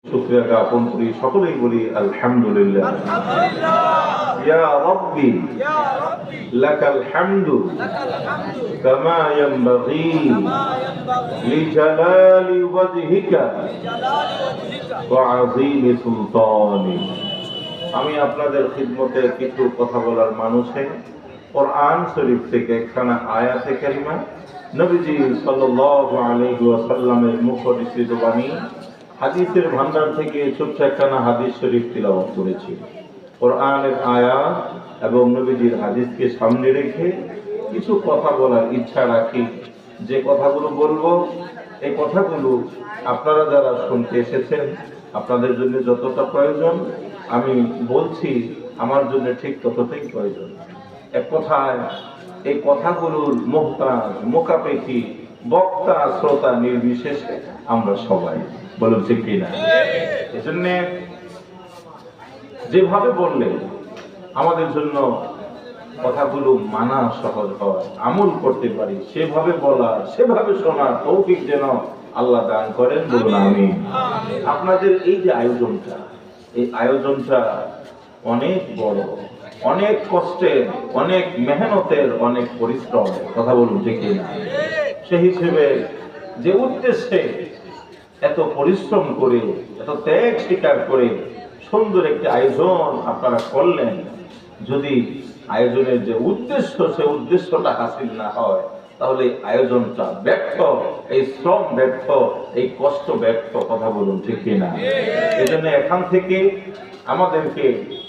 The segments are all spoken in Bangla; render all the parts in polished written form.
শুকরিয়া জ্ঞাপন করি, সকলেই বলি আলহামদুলিল্লাহ। ইয়া রাব্বি লাকাল হামদু কামা ইয়ানবাগি লিজালালি ওয়াজহিকা ওয়া আযীমি সুলতানিক। আমি আপনাদের খিদমতে কিছু কথা বলার মানুষে কোরআন শরীফ থেকে একখানা আয়াতে কারিমা, নবীজি সাল্লাল্লাহু আলাইহি ওয়াসাল্লামের মুখনিসৃত বাণী, হাদিসের ভান্ডার থেকে ছোট্ট একখানা হাদিস শরীফ তিলাওয়াত করেছি। কোরআনের আয়াত এবং নবীজির হাদিসকে সামনে রেখে কিছু কথা বলার ইচ্ছা রাখি। যে কথাগুলো বলবো, এই কথাগুলো আপনারা যারা শুনতে এসেছেন, আপনাদের জন্য যতটা প্রয়োজন আমি বলছি, আমার জন্য ঠিক ততটাই প্রয়োজন। এক কথায় এই কথাগুলোর মুহতাজ, মোকাপেক্ষী, বক্তা শ্রোতা নির্বিশেষে আমরা সবাই, বলুন ঠিক কিনা? এজন্য যেভাবে বললে আমাদের জন্য কথাগুলো মানা সহজ হয়, আমল করতে পারি, সেভাবে বলা, সেভাবে শোনার তৌফিক যেন আল্লাহ দান করেন, বলুন আমিন। আপনাদের এই যে আয়োজনটা, এই আয়োজনটা অনেক বড়, অনেক কষ্টের, অনেক মেহনতের, অনেক পরিশ্রম, কথা বলুন ঠিক কিনা? সেই হিসেবে যে উদ্দেশ্যে এত পরিশ্রম করে, এত ত্যাগ স্বীকার করে সুন্দর একটি আয়োজন আপনারা করলেন, যদি আয়োজনের যে উদ্দেশ্য, সে উদ্দেশ্যটা হাসিল না হয়, তাহলে আয়োজনটা ব্যর্থ, এই শ্রম ব্যর্থ, এই কষ্ট ব্যর্থ, কথা বলুন ঠিক কিনা? এই জন্য এখান থেকে আমাদেরকে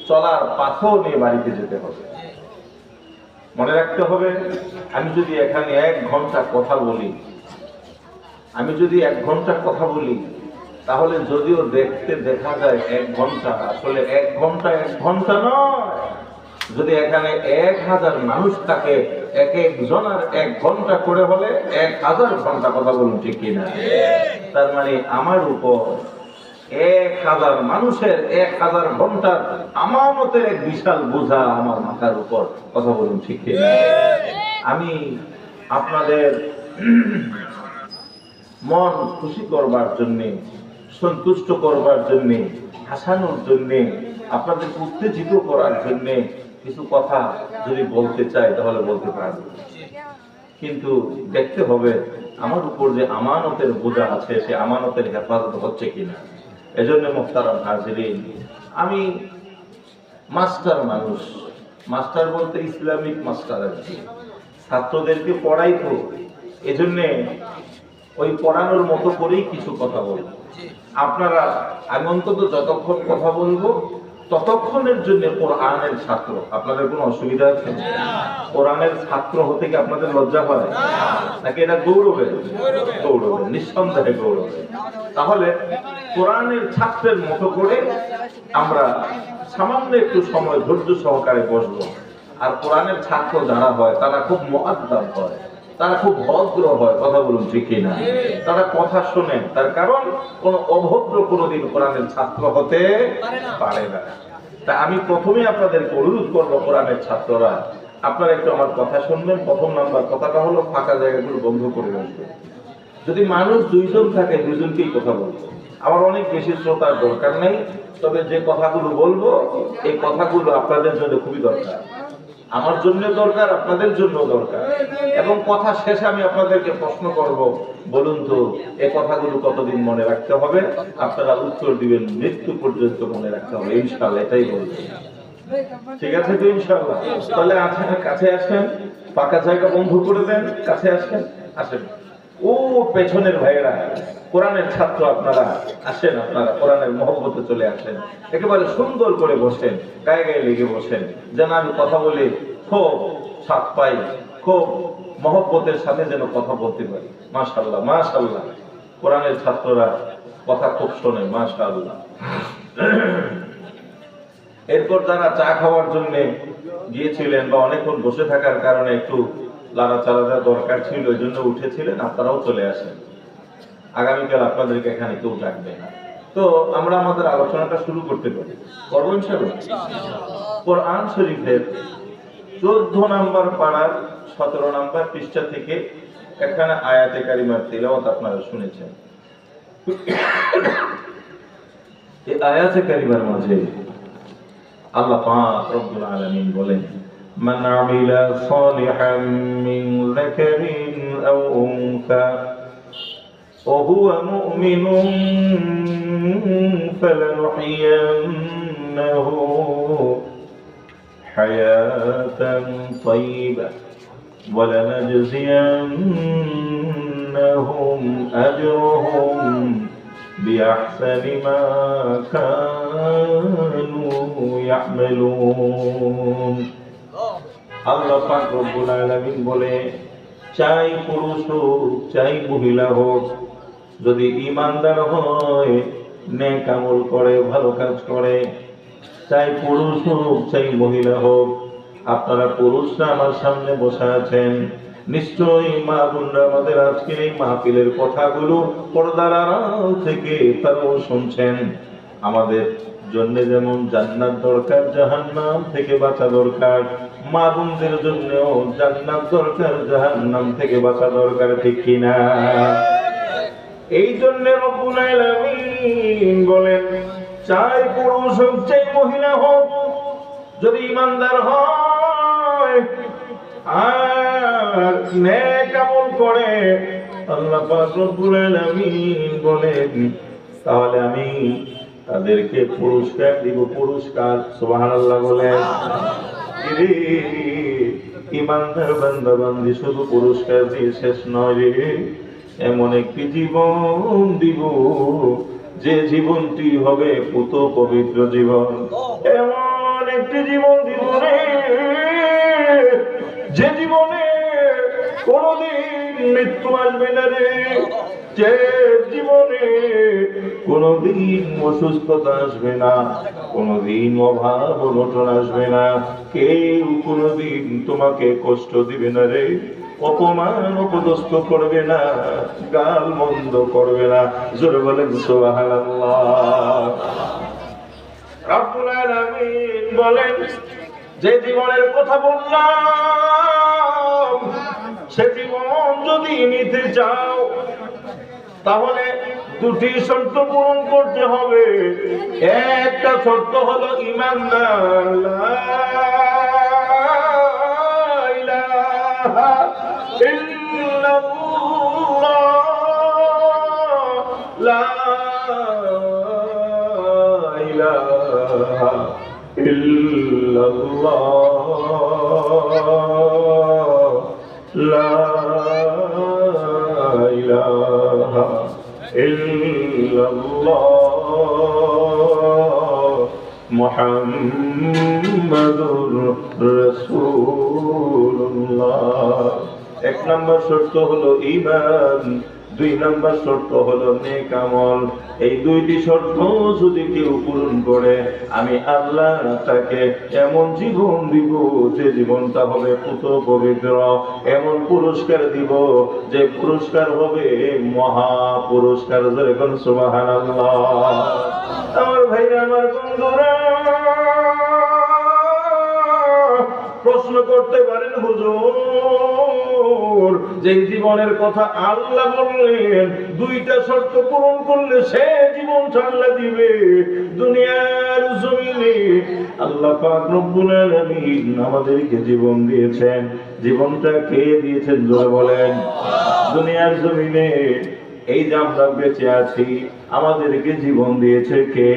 চলার পাথর নিয়ে বাড়িতে যেতে হবে। মনে রাখতে হবে, আমি যদি এখানে 1 ঘন্টা কথা বলি, আমি যদি 1 ঘন্টা কথা বলি, তাহলে যদিও দেখতে দেখা যায় 1 ঘন্টা, আসলে 1 ঘন্টা 1 ঘন্টা নয়। যদি এখানে 1000 মানুষ থাকে, এক একজনের 1 ঘন্টা করে হলে 1000 ঘন্টা, কথা বলুন ঠিক কিনা? তার মানে আমার উপর 1000 মানুষের 1000 ঘন্টার আমানতের এক বিশাল বোঝা আমার মাথার উপর, কথা বলুন ঠিক কিনা? আমি আপনাদের মন খুশি করবার জন্যে, সন্তুষ্ট করবার জন্যে, হাসানোর জন্যে, আপনাদের উত্তেজিত করার জন্যে কিছু কথা যদি বলতে চাই তাহলে বলতে পারবো, কিন্তু দেখতে হবে আমার উপর যে আমানতের বোঝা আছে, সে আমানতের হেফাজত হচ্ছে কিনা। এজন্য মুহতারাম হাজিরিন, আমি মাস্টার মানুষ, মাস্টার বলতে ইসলামিক মাস্টার আর কি, ছাত্রদেরকে পড়াই তো, এজন্যে ওই পড়ানোর মতো করেই কিছু কথা বলবো। আপনারা, আমি অন্তত যতক্ষণ কথা বলবো ততক্ষণের জন্য কোরআনের ছাত্র। আপনাদের কোনো অসুবিধা আছে? কোরআনের ছাত্র হতে কি আপনাদের লজ্জা হয় নাকি এটা গৌরবে? গৌরবে, নিঃসন্দেহে গৌরবে। তাহলে কোরআনের ছাত্রের মতো করে আমরা সামান্য একটু সময় ধৈর্য সহকারে বসবো। আর কোরআনের ছাত্র যারা হয় তারা খুব মুআদ্দাব হয়, তারা খুব ভদ্র হয়, কথা বলুন ঠিক কিনা? তারা কথা শোনেন, তার কারণ কোন অভদ্র কোনোদিন কোরআনের ছাত্র হতে পারে না। তা আমি প্রথমে আপনাদেরকে অনুরোধ করবো, কোরআনের ছাত্ররা আপনারা একটু আমার কথা শুনবেন। প্রথম নাম্বার কথাটা হলো, ফাঁকা জায়গাগুলো বন্ধ করে রাখবেন। যদি মানুষ 2 জন থাকে, 2 জনকেই কথা বলবো, আমার অনেক বেশি শ্রোতার দরকার নেই। তবে যে কথাগুলো বলবো, এই কথাগুলো আপনাদের জন্য খুবই দরকার, আমার জন্য দরকার, আপনাদের জন্য দরকার। এবং কথা শেষে আমি আপনাদেরকে প্রশ্ন করব, বলুন তো এই কথাগুলো কতদিন মনে রাখতে হবে? আপনারা উত্তর দিবেন, মৃত্যু পর্যন্ত মনে রাখতে হবে ইনশাআল্লাহ, এটাই বলবো। ঠিক আছে তো ইনশাআল্লাহ? তাহলে কাছে আসেন, ফাঁকা জায়গা বন্ধ করে দেন, কাছে আসেন, আসেন। ও পেছনের ভাইয়েরা, কোরআনের ছাত্র আপনারা আসেন, আপনারা কোরআনের মহব্বতে চলে আসেন, একেবারে সুন্দর করে বসেন, গায়ে গায়ে লেগে বসেন, যেন আমি কথা বলে খুব স্বাদ পাই, খুব মহব্বতের সাথে যেন কথা বলতে পারি। মাশাআল্লাহ, মাশাআল্লাহ, কোরআনের ছাত্ররা কথা খুব শোনে, মাশাআল্লাহ। এরপর যারা চা খাওয়ার জন্য গিয়েছিলেন বা অনেকক্ষণ বসে থাকার কারণে একটু লাড়াচাড়া দরকার ছিল, এই জন্য উঠেছিলেন, আপনারাও চলে আসেন। আগামীকাল আপনাদেরকে এখানে কেউ ডাকবে না। তো আমরা আমাদের আলোচনাটা শুরু করতে পারি, করবো ইনশাআল্লাহ। কোরআন শরীফের 14 নম্বর পারার 17 নম্বর পৃষ্ঠা থেকে এখানে আয়াতে কারিমার তিলাওয়াত আপনারা শুনেছেন। এই আয়াতে কারিমার মাঝে আল্লাহ পাক রব্বুল আলামিন বলেন, মান আমিলা সালিহাম মিন যাকারিন আও উনসা ওয়া হুয়া মুমিনুন ফালানুহইয়ান্নাহু হায়াতান তাইয়্যিবাহ ওয়া লানাজজিয়ান্নাহুম আজরাহুম বিআহসানি মা কানু ইয়ামালুন। আল্লাহ পাক রব্বুল আলামিন বলে, চাই পুরুষ হোক চাই মহিলা হোক, যদি ঈমানদার হয়, নেক আমল করে, ভালো কাজ করে, চাই পুরুষ হোক চাই মহিলা হোক। আপনারা পুরুষরা আমার সামনে বসে আছেন, নিশ্চয়ই মা বোনরা আমাদের আজকের এই মাহফিলের কথাগুলো পর্দার আড়াল থেকে তারাও শুনছেন। আমাদের জন্য যেমন জান্নাত দরকার, জাহান্নাম থেকে বাঁচা দরকার, মা বোনদের জন্যও জান্নাত দরকার, জাহান্নাম থেকে বাঁচা দরকার, ঠিক কিনা? এই জন্য রব্বুল আলামিন বলেন, চাই পুরুষ হোক চাই মহিলা হোক, যদি ঈমানদার হয় আর নেক আমল করে, আল্লাহ পাক রব্বুল আলামিন বলেন, তাহলে আমি তাদেরকে পুরস্কার দিব। পুরস্কার, সুবহানাল্লাহ বলেন। ঈমানদার বান্দা বান্দি শুধু পুরস্কার দিয়ে শেষ নয় রে, এমন একটি জীবন দিব যে জীবনটি হবে পুত পবিত্র জীবন। এমন একটি জীবন দিব রে, যে জীবনে কোনদিন মৃত্যু আসবে না রে, যে জীবনে কোনদিন অসুস্থতা আসবে না, কোনদিন অভাব অনটন আসবে না, কেউ কোনদিন তোমাকে কষ্ট দিবে না রে, অপমান অপদস্থ করবে না, গাল মন্দ করবে না। জোরে বলেন সুবহানাল্লাহ। রব্বুল আলামিন বলেন, যে জীবনের কথা বললাম, সে জীবন যদি নিতে চাও তাহলে দুটি শর্ত পূরণ করতে হবে। একটা শর্ত হলো ঈমানদার, লা ইলাহা ইল্লাল্লাহ, লা ইলাহা ইল্লাল্লাহ, লা ইলাহা ইল্লাল্লাহ মুহাম্মাদুর রাসূলুল্লাহ। এক নম্বর শর্ত হলো ঈমান, দুই নম্বর শর্ত হলো নেক আমল। এই দুইটি শর্ত যদি কেউ পূরণ করে, আমি আল্লাহ তাকে এমন জীবন দিব যে জীবনটা হবে পুত পবিত্র, এমন পুরস্কার দিব যে পুরস্কার হবে মহা পুরস্কার। যেরকম সুবহানাল্লাহ। আমার ভাইরা, আমার বন্ধুরা, প্রশ্ন করতে পারেন, হুজুর যে জীবনের কথা আল্লাহ বললেন, দুইটা শর্ত পূরণ করলে সে জীবন আল্লাহ দিবে, দুনিয়ার জমিনে আল্লাহ পাক রব্বুল আলামিন আমাদেরকে জীবন দিয়েছেন। জীবনটা কে দিয়েছেন জোরে বলেন? দুনিয়ার জমিনে এই যে আমরা বেঁচে আছি, আমাদেরকে জীবন দিয়েছে কে?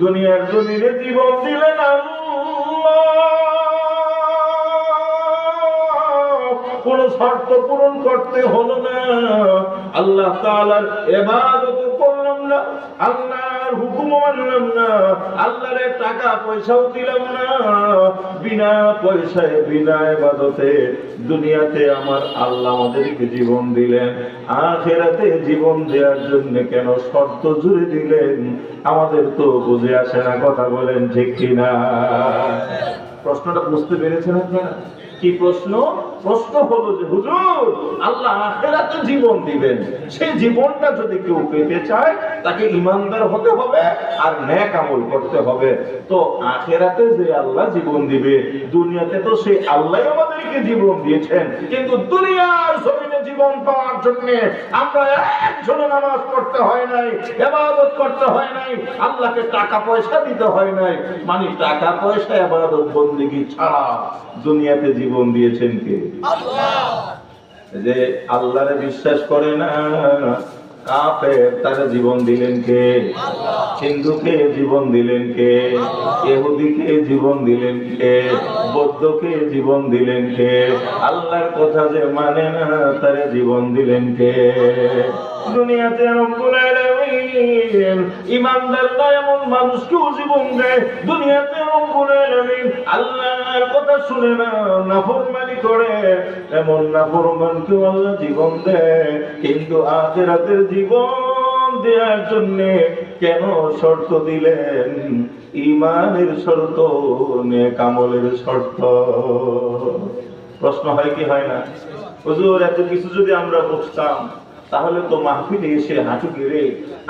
দুনিয়ার জমিনে জীবন দিলেন আল্লাহ। কোন শর্ত পূরণ করতে হলো না, আল্লাহ তাআলার ইবাদত করলাম না, আল্লাহর হুকুম মানলাম না, আল্লাহর টাকা পয়সাও দিলাম না, বিনা পয়সায় বিনা ইবাদতে দুনিয়াতে আমার আল্লাহ আমাদেরকে জীবন দিলেন, আখিরাতে জীবন দেওয়ার জন্য কেন শর্ত জুড়ে দিলেন? আমাদের তো বুঝে আসে না, কথা বলেন ঠিক কিনা? প্রশ্নটা বুঝতে পেরেছেন আপনারা? কি প্রশ্ন? প্রশ্ন হলো যে হুজুর, আল্লাহ আখিরাতে জীবন দিবেন, সেই জীবনটা যদি কেউ পেতে চায় তাকে ঈমানদার হতে হবে আর নেক আমল করতে হবে। তো আখিরাতে যে আল্লাহ জীবন দিবে, দুনিয়াতে তো সেই আল্লাহ আমাদেরকে জীবন দিয়েছেন, কিন্তু দুনিয়ার জমিনে জীবন পাওয়ার জন্য আমরা একজনে নামাজ পড়তে হয় নাই, ইবাদত করতে হয় নাই, আল্লাহকে টাকা পয়সা দিতে হয় নাই। মানে টাকা পয়সা ইবাদত বন্দেগী ছাড়া দুনিয়াতে জীবন দিয়েছেন কে? আল্লাহ। যে আল্লাহরে বিশ্বাস করে না কাফের, তারা জীবন দিলেন কে? আল্লাহ। হিন্দুকে জীবন দিলেন কে? আল্লাহ। ইহুদিকে জীবন দিলেন কে? বৌদ্ধকে জীবন দিলেন কে? আল্লাহর কথা যে মানে না তারে জীবন দিলেন কে? দুনিয়াতে রব্বুল আলামিন ঈমানদাররা এমন মানুষকেও জীবন দেয়, দুনিয়াতে রব্বুল আলামিন আল্লাহর কথা শুনে না নাফরমানি করে এমন নাফরমানকেও আল্লাহ জীবন দেয়। কিন্তু আখিরাতের জীবন দেওয়ার জন্য কেন শর্ত দিলেন? ঈমানের শর্ত, নেক আমলের শর্ত। প্রশ্ন হয় কি হয় না? হুজুর, এত কিছু যদি আমরা বুঝতাম তাহলে তো মাহফিলে এসে হাঁটু গেড়ে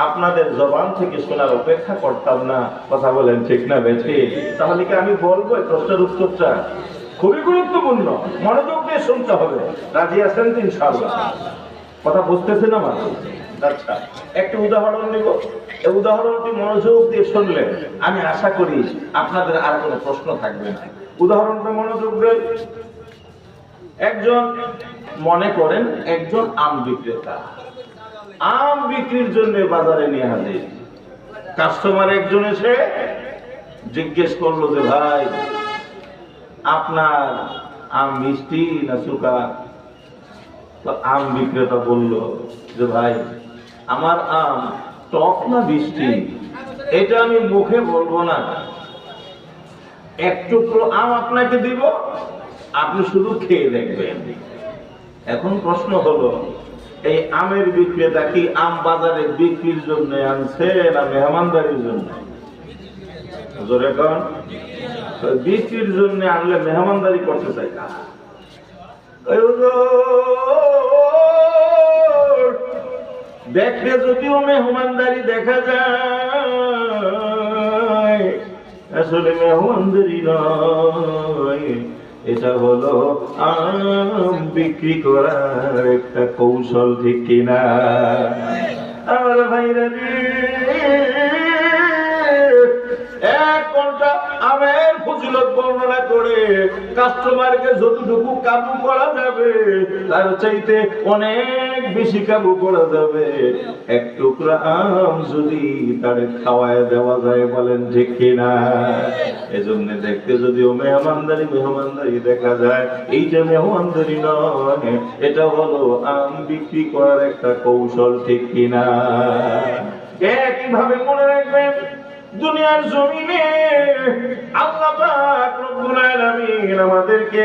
আপনাদের জবান থেকে শোনার অপেক্ষা করতাম না। কথা বলেন ঠিক না বেঠে? তাহলে কি আমি বলবো এই প্রশ্নের উত্তরটা খুবই গুরুত্বপূর্ণ, মনোযোগ দিয়ে শুনতে হবে। রাজি আছেন তো ইনশাআল্লাহ? কথা বুঝতেছেন আমার? আচ্ছা, একটি উদাহরণ নিব। এই উদাহরণটি মনোযোগ দিয়ে শুনলে আমি আশা করি আপনাদের আর কোনো প্রশ্ন থাকবে না। উদাহরণটা মনোযোগ দেন। একজন, মনে করেন একজন আম বিক্রেতা আম বিক্রির জন্য বাজারে নিয়ে হাজির। কাস্টমার একজন এসে জিজ্ঞেস করলো যে ভাই, আপনার আম মিষ্টি না সুকা? তো আম বিক্রেতা বলল যে ভাই, আমার আম টক না মিষ্টি এটা আমি মুখে বলবো না, এক টুকরো আম আপনাকে দিব, আপনি শুধু খেয়ে দেখবেন। এখন প্রশ্ন হলো, এই আমের বিক্রেতা কি আম বাজারে বিক্রির জন্য আনছে না মেহমানদারির জন্য? জোরে কোন? বিক্রির জন্য আনলে মেহমানদারি করতে চাই না। দেখলে যদিও মেহমানদারি দেখা যায়, আসলে মেহমানদারি নয়, এটা হলো আম বিক্রি করার একটা কৌশল, ঠিক কিনা? আমার ভাইরা, 1 ঘন্টা আমের ফজিলত বর্ণনা করে কাস্টমারকে যতটুকু কাবু করা যাবে তার চাইতে অনেক বেশি কাবু করা যাবে এক টুকরা আম যদি তার খাওয়ায় দেওয়া যায়। বলেন ঠিক কিনা? এজন্য দেখতে যদিও মেহমানদারি দেখা যায়, এইটা মেহমানদারি নয়, এটা হলো আম বিক্রি করার একটা কৌশল, ঠিক কিনা? একইভাবে মনে রাখবেন, দুনিয়ার জমিনে আল্লাহ পাক রব্বুল আলামিন আমাদেরকে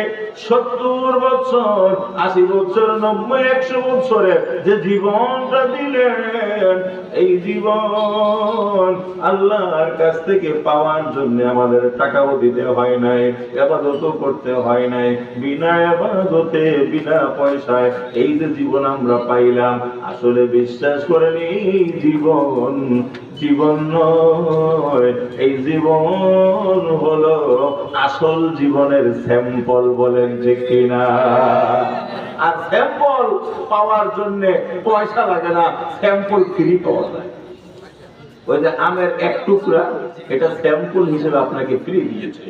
70 বছর, 80 বছর, 90, 100 বছরের যে জীবনটা দিলেন, এই জীবন আল্লাহর কাছ থেকে পাওয়ার জন্য আমাদের টাকাও দিতে হয় নাই, ইবাদতও করতে হয় নাই। বিনা ইবাদতে, বিনা পয়সায় এই যে জীবন আমরা পাইলাম, আসলে বিশ্বাস করেন এই জীবন নয়, এই জীবন হলো আসল জীবনের স্যাম্পল। বলেন যে কিনা? আর স্যাম্পল পাওয়ার জন্য পয়সা লাগে না, স্যাম্পল ফ্রি পাওয়া যায়। ওই যে আমের এক টুকরা, এটা স্যাম্পল হিসেবে আপনাকে ফ্রি দিয়েছে।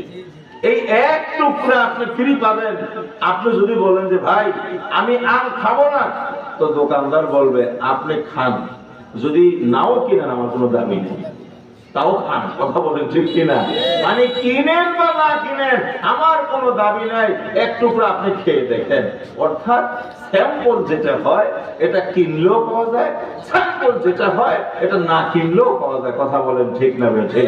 এই এক টুকরা আপনি ফ্রি পাবেন। আপনি যদি বলেন যে ভাই আমি আম খাবো না, তো দোকানদার বলবে আপনি খান, যদি নাও কিনেন আমার কোনো দাবি নেই, তাও খান। কথা বলেন ঠিক কিনা? মানে কিনেন বা না কিনেন আমার কোনো দাবি নাই, এক টুকরা আপনি খেয়ে দেখেন। অর্থাৎ স্যাম্পল যেটা হয় এটা কিনলেও পাওয়া যায়, স্যাম্পল যেটা হয় এটা না কিনলেও পাওয়া যায়। কথা বলেন ঠিক না বেঠে?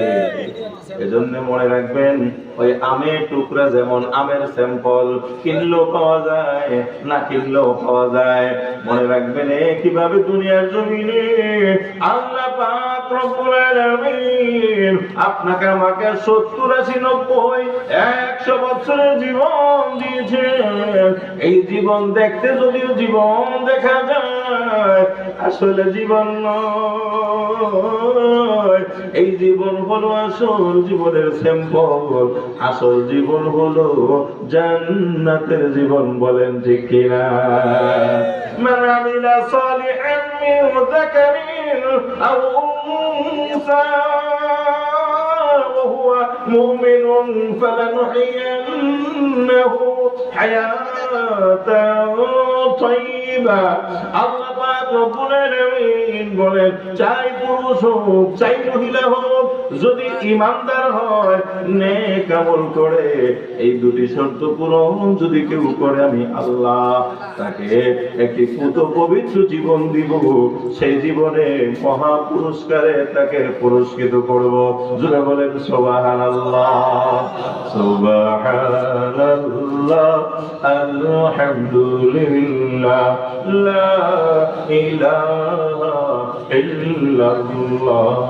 এজন্য মনে রাখবেন, ওই আমের টুকরা যেমন আমের স্যাম্পল, কিনলেও পাওয়া যায়, না কিনলেও পাওয়া যায়। মনে রাখবেন, কিভাবে দুনিয়ার জমিনে আল্লাহ পাক রব্বুল আলামিন আপনাকে আমাকে 70, 80, 90, 100 বছরের জীবন দিয়েছেন। এই জীবন দেখতে যদিও জীবন দেখা যায়, আসলে জীবন নয়। এই জীবন হলো আসল জীবনের স্যাম্পল। আসল জীবন হলো জান্নাতের জীবন। বলেন ঠিক কিনা? মান আমিলা সালিহান মিন যাকারিন আও উনসা وهو مؤمن فلنحيينه حياة طيبة। আল্লাহ পাক রব্বুল আলামিন বলেন, চাই পুরুষ হোক চাই মহিলা হোক, যদি ঈমানদার হয়, নেক আমল করে, এই দুটি শর্ত পূরণ যদি কেউ করে, আমি আল্লাহ তাকে একটি পুত পবিত্র জীবন দিব। সেই জীবনে মহা পুরস্কারে তাকে পুরস্কৃত করব। জোরে বলেন সুবহানাল্লাহ, সুবহানাল্লাহ, আলহামদুলিল্লাহ, লা ইলাহা ইল্লাল্লাহ,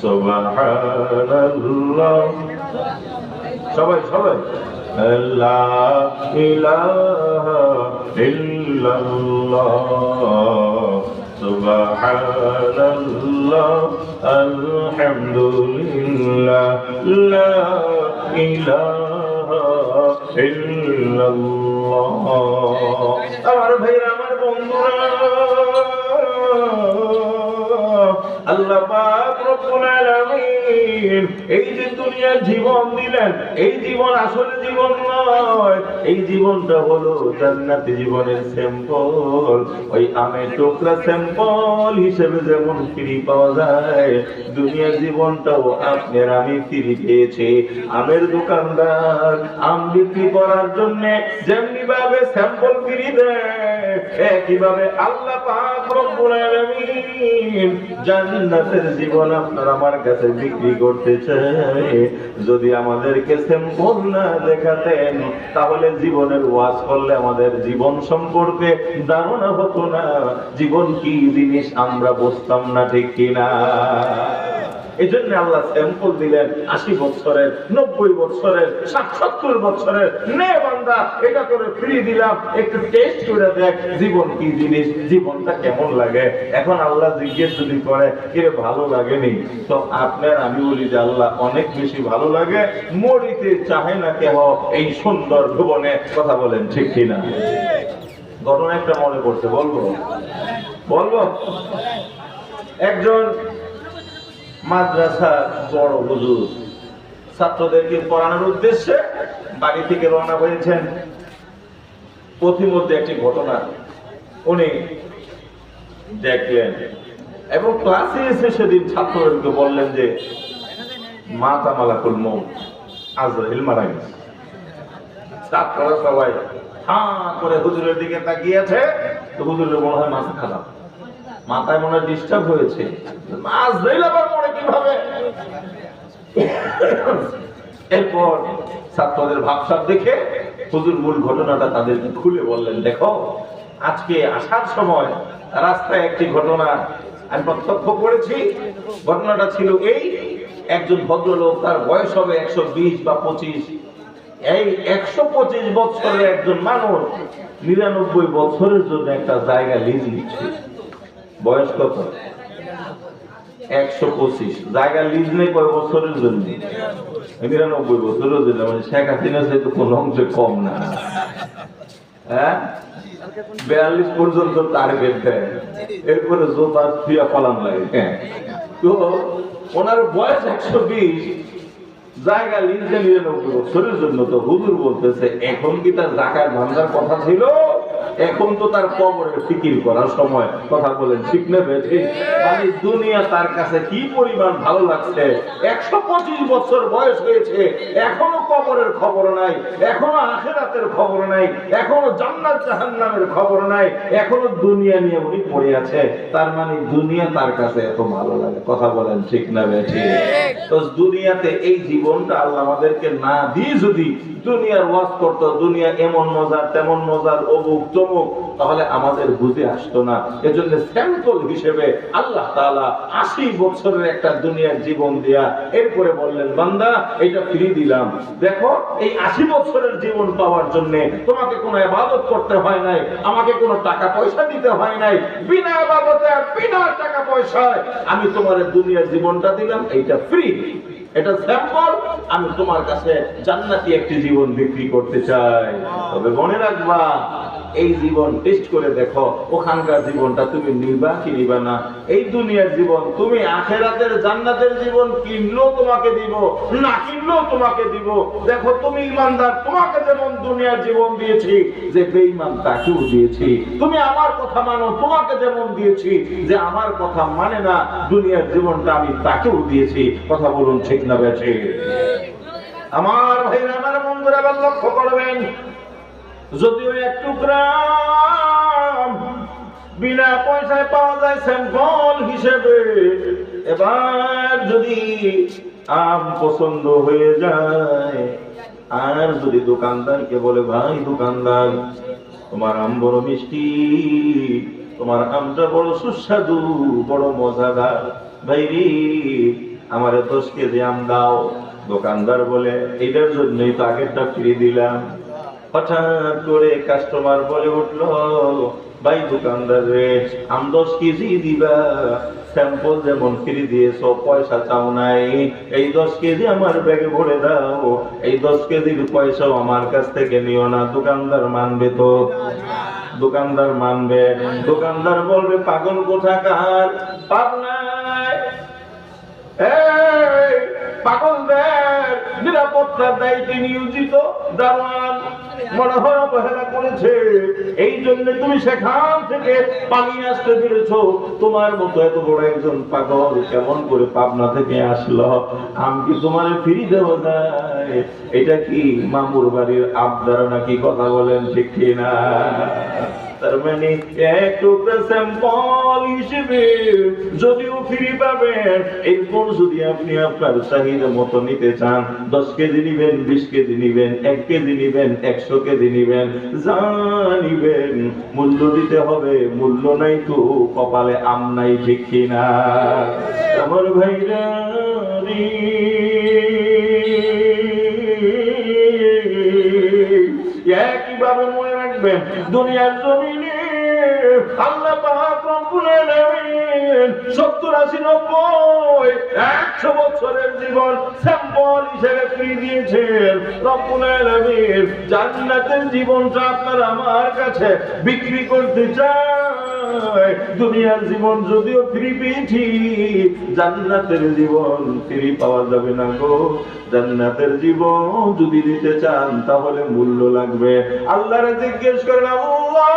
সুবহানাল্লাহ। সবাই সবাই লা ইলাহা ইল্লাল্লাহ, সুবহানাল্লাহ, আলহামদুলিল্লাহ, লা ইলাহা ইল্লাল্লাহ। আমার ভাইরা, আমার বন্ধুরা, আল্লাহ পাক রব্বুল আলামিন এই যে দুনিয়ার জীবন দিলেন, এই জীবন আসলে জীবন নয়। এই জীবনটা হলো জান্নাতি জীবনের স্যাম্পল। ওই আমের টুকরা স্যাম্পল হিসেবে যেমন ফ্রি পাওয়া যায়, দুনিয়ার জীবনটাও আপনার আমি ফ্রি পেয়েছি। আমের দোকানদার আম বিক্রি করার জন্য যেমনি ভাবে স্যাম্পল ফ্রি দেয়, একইভাবে আল্লাহ পাক রব্বুল আলামিন জান্নাতের জীবন আপনার আমার কাছে বিক্রি করতে চায়। যদি আমাদেরকে স্যাম্পল না দেখাতেন, তাহলে জীবনের ওয়াজ করলে আমাদের জীবন সম্পর্কে ধারণা হতো না। জীবন কি জিনিস আমরা বুঝতাম না, ঠিক কিনা? এই জন্য আল্লাহ স্যাম্পল দিলেন 80 বছরের, 90 বছরের, 70 বছরের। নে বান্দা, এটা করে ফ্রি দিলাম, একটু টেস্ট করে দেখ জীবন কি জিনিস, জীবনটা কেমন লাগে। এখন আল্লাহ জিজ্ঞেস যদি করে, এর ভালো লাগেনি, তো আপনার আমি বলি যে আল্লাহ অনেক বেশি ভালো লাগে, মরিতে চাহে না কেহ এই সুন্দর ভুবনে। কথা বলেন ঠিক কিনা? ঘটনা একটা মনে করতে বলবো। একজন মাদ্রাসার বড় হুজুর ছাত্রদেরকে পড়ানোর উদ্দেশ্যে বাড়ি থেকে রওনা হয়েছেন। পথিমধ্যে একটি ঘটনা উনি দেখলেন এবং ক্লাসে এসে সেদিন ছাত্রদেরকে বললেন যে মাতা মালাকুল মউত, আজরাইল মারা গেছে। ছাত্ররা সবাই হাঁ করে হুজুরের দিকে তাকিয়েছে। তো হুজুরের মনে হয় মাথা খারাপ, মাথায় মনে হয় ডিস্টার্ব হয়েছে। আজরাইল আবার মরে কিভাবে? এরপর ছাত্রদের ভাবসাব দেখে হুজুর মূল ঘটনাটা তাদেরকে খুলে বললেন, দেখো আজকে আসার সময় রাস্তায় একটি ঘটনা আমি প্রত্যক্ষ করেছি। ঘটনাটা ছিল এই, একজন ভদ্রলোক, তার বয়স হবে 120 বা 25। এই 125 বছরের একজন মানুষ 99 বছরের জন্য একটা জায়গা লিজ নিচ্ছে। বয়স কত? 125। জায়গা লিজ নেই কয় বছরের জন্য? 99 বছরের জন্য। মানে শেখ হাসিনা তো কোনো অংশে কম না। হ্যাঁ, 42 পর্যন্ত টার্গেট দেয়, এরপরে জোতা ফিয়া পালান লাগে। হ্যাঁ, তো ওনার বয়স 120, জায়গা লিজে 99 বছরের জন্য। তো হুজুর বলতেছে, এখন কি তার জাকাত ভাঙার কথা ছিল? এখন তো তার কবরের ফিকির করার সময়। কথা বলেন ঠিক না বেঠিক? মানে দুনিয়া তার কাছে কি পরিমাণ ভালো লাগছে। 125 বছর বয়স হয়েছে, এখনো কবরের খবর নাই, এখনো আখিরাতের খবর নাই, এখনো জান্নাত জাহান্নামের খবর নাই, এখনো দুনিয়া নিয়ে উনি পড়ে আছে। তার মানে দুনিয়া তার কাছে এত ভালো লাগে। কথা বলেন ঠিক না বেঠিক? তো দুনিয়াতে এই জীবনটা আল্লাহ আমাদেরকে না দিয়ে যদি দুনিয়ার ওয়াজ করতো, দুনিয়া এমন মজার তেমন মজার, অমুক তমুক, তাহলে আমাদের বুঝে আসতো না। এজন্য স্যাম্পল হিসেবে আল্লাহ তাআলা 80 বছরের একটা দুনিয়ার জীবন দিয়া এরপরে বললেন, বান্দা এটা ফ্রি দিলাম, দেখো এই 80 বছরের জীবন পাওয়ার জন্য তোমাকে কোনো ইবাদত করতে হয় নাই, আমাকে কোনো টাকা পয়সা দিতে হয় নাই, বিনা ইবাদতে বিনা টাকা পয়সায় আমি তোমার দুনিয়ার জীবনটা দিলাম, এইটা ফ্রি, এটা স্যাম্পল। আমি তোমার কাছে জান্নাতি একটি জীবন বিক্রি করতে চাই। তবে মনে রাখবা, এই জীবন টেস্ট করে দেখো, ওখানকার জীবনটা তুমি নিবা কি নিবা না। এই দুনিয়ার জীবন তুমি আখেরাতের জান্নাতের জীবন কিনলেও তোমাকে দিব, না কিনলেও তোমাকে দিব। দেখো তুমি ইমানদার, তোমাকে যেমন দুনিয়ার জীবন দিয়েছি, যে বেঈমান তাকেও দিয়েছি। তুমি আমার কথা মানো, তোমাকে যেমন দিয়েছি, যে আমার কথা মানে না দুনিয়ার জীবনটা আমি তাকেও দিয়েছি। কথা বলুন ঠিক না বেঠিক? আমার ভাইরা, আমার বন্ধুরা, আবার লক্ষ্য করবেন, যদিও এক টুকরা বিনা পয়সায় পাওয়া যায় স্যাম্পল হিসেবে, এবার যদি আম পছন্দ হয়ে যায়, আর যদি দোকানদারকে বলে, ভাই দোকানদার তোমার আম বড় মিষ্টি, তোমার আমটা বড় সুস্বাদু, বড় মজাদার, ভাই রে আমারে 10 কেজি আম দাও। দোকানদার বলে, এটার জন্যই তো আগেরটা ফ্রি দিলাম। হঠাৎ করে কাস্টমার বলে উঠলো, ভাই দোকানদার রে আম 10 কেজি দিবা, স্যাম্পল যেমন ফ্রি দিয়েছো, পয়সা চাও নাই, এই 10 কেজি আমার ব্যাগে ভরে দাও, এই 10 কেজির পয়সাও আমার কাছ থেকে নিও না। দোকানদার মানবে তো? দোকানদার মানবে? দোকানদার বলবে, পাগল কোথাকার, পাপ নাই, এই পাগলদের নিরাপত্তার দায়িত্বে নিয়োজিত দারোয়ান মনে হয় অবহেলা করেছে, এই জন্য তুমি সেখান থেকে পালিয়ে আসতে পেরেছো। তোমার মতো এত বড় একজন পাগল কেমন করে পাবনা থেকে আসলো? আমি কি তোমার ফিরি দেওয়া যায়? এটা কি মামুর বাড়ির আবদার নাকি? কথা বলেন ঠিক কিনা? তার মানে এক টুকরা স্যাম্পল হিসেবে যদিও ফ্রি পাবেন, এরপর যদি আপনি আপনার চাহিদা মতো নিতে চান, 10 কেজি নিবেন, 20 কেজি নিবেন, 1 কেজি নিবেন, 100 কেজি নিবেন, যা নিবেন মূল্য দিতে হবে। মূল্য নাই তো কপালে আম নাই, ঠিক কিনা? আমার ভাইরা একইভাবে মনে রাখবেন, দুনিয়ার জমিনে আল্লাহ পাক রব্বুল আলামিন 70, 80, 90, 100 বছরের জীবন স্যাম্পল হিসেবে ফ্রি দিয়েছেন। রব্বুল আলামিন জান্নাতের জীবনটা আপনার আমার কাছে বিক্রি করতে চায়। দুনিয়ার জীবন যদিও ফ্রি পেয়েছি, জান্নাতের জীবন ফ্রি পাওয়া যাবে না গো। জান্নাতের জীবন যদি দিতে চান তাহলে মূল্য লাগবে। আল্লাহরে জিজ্ঞেস করেন, আল্লাহ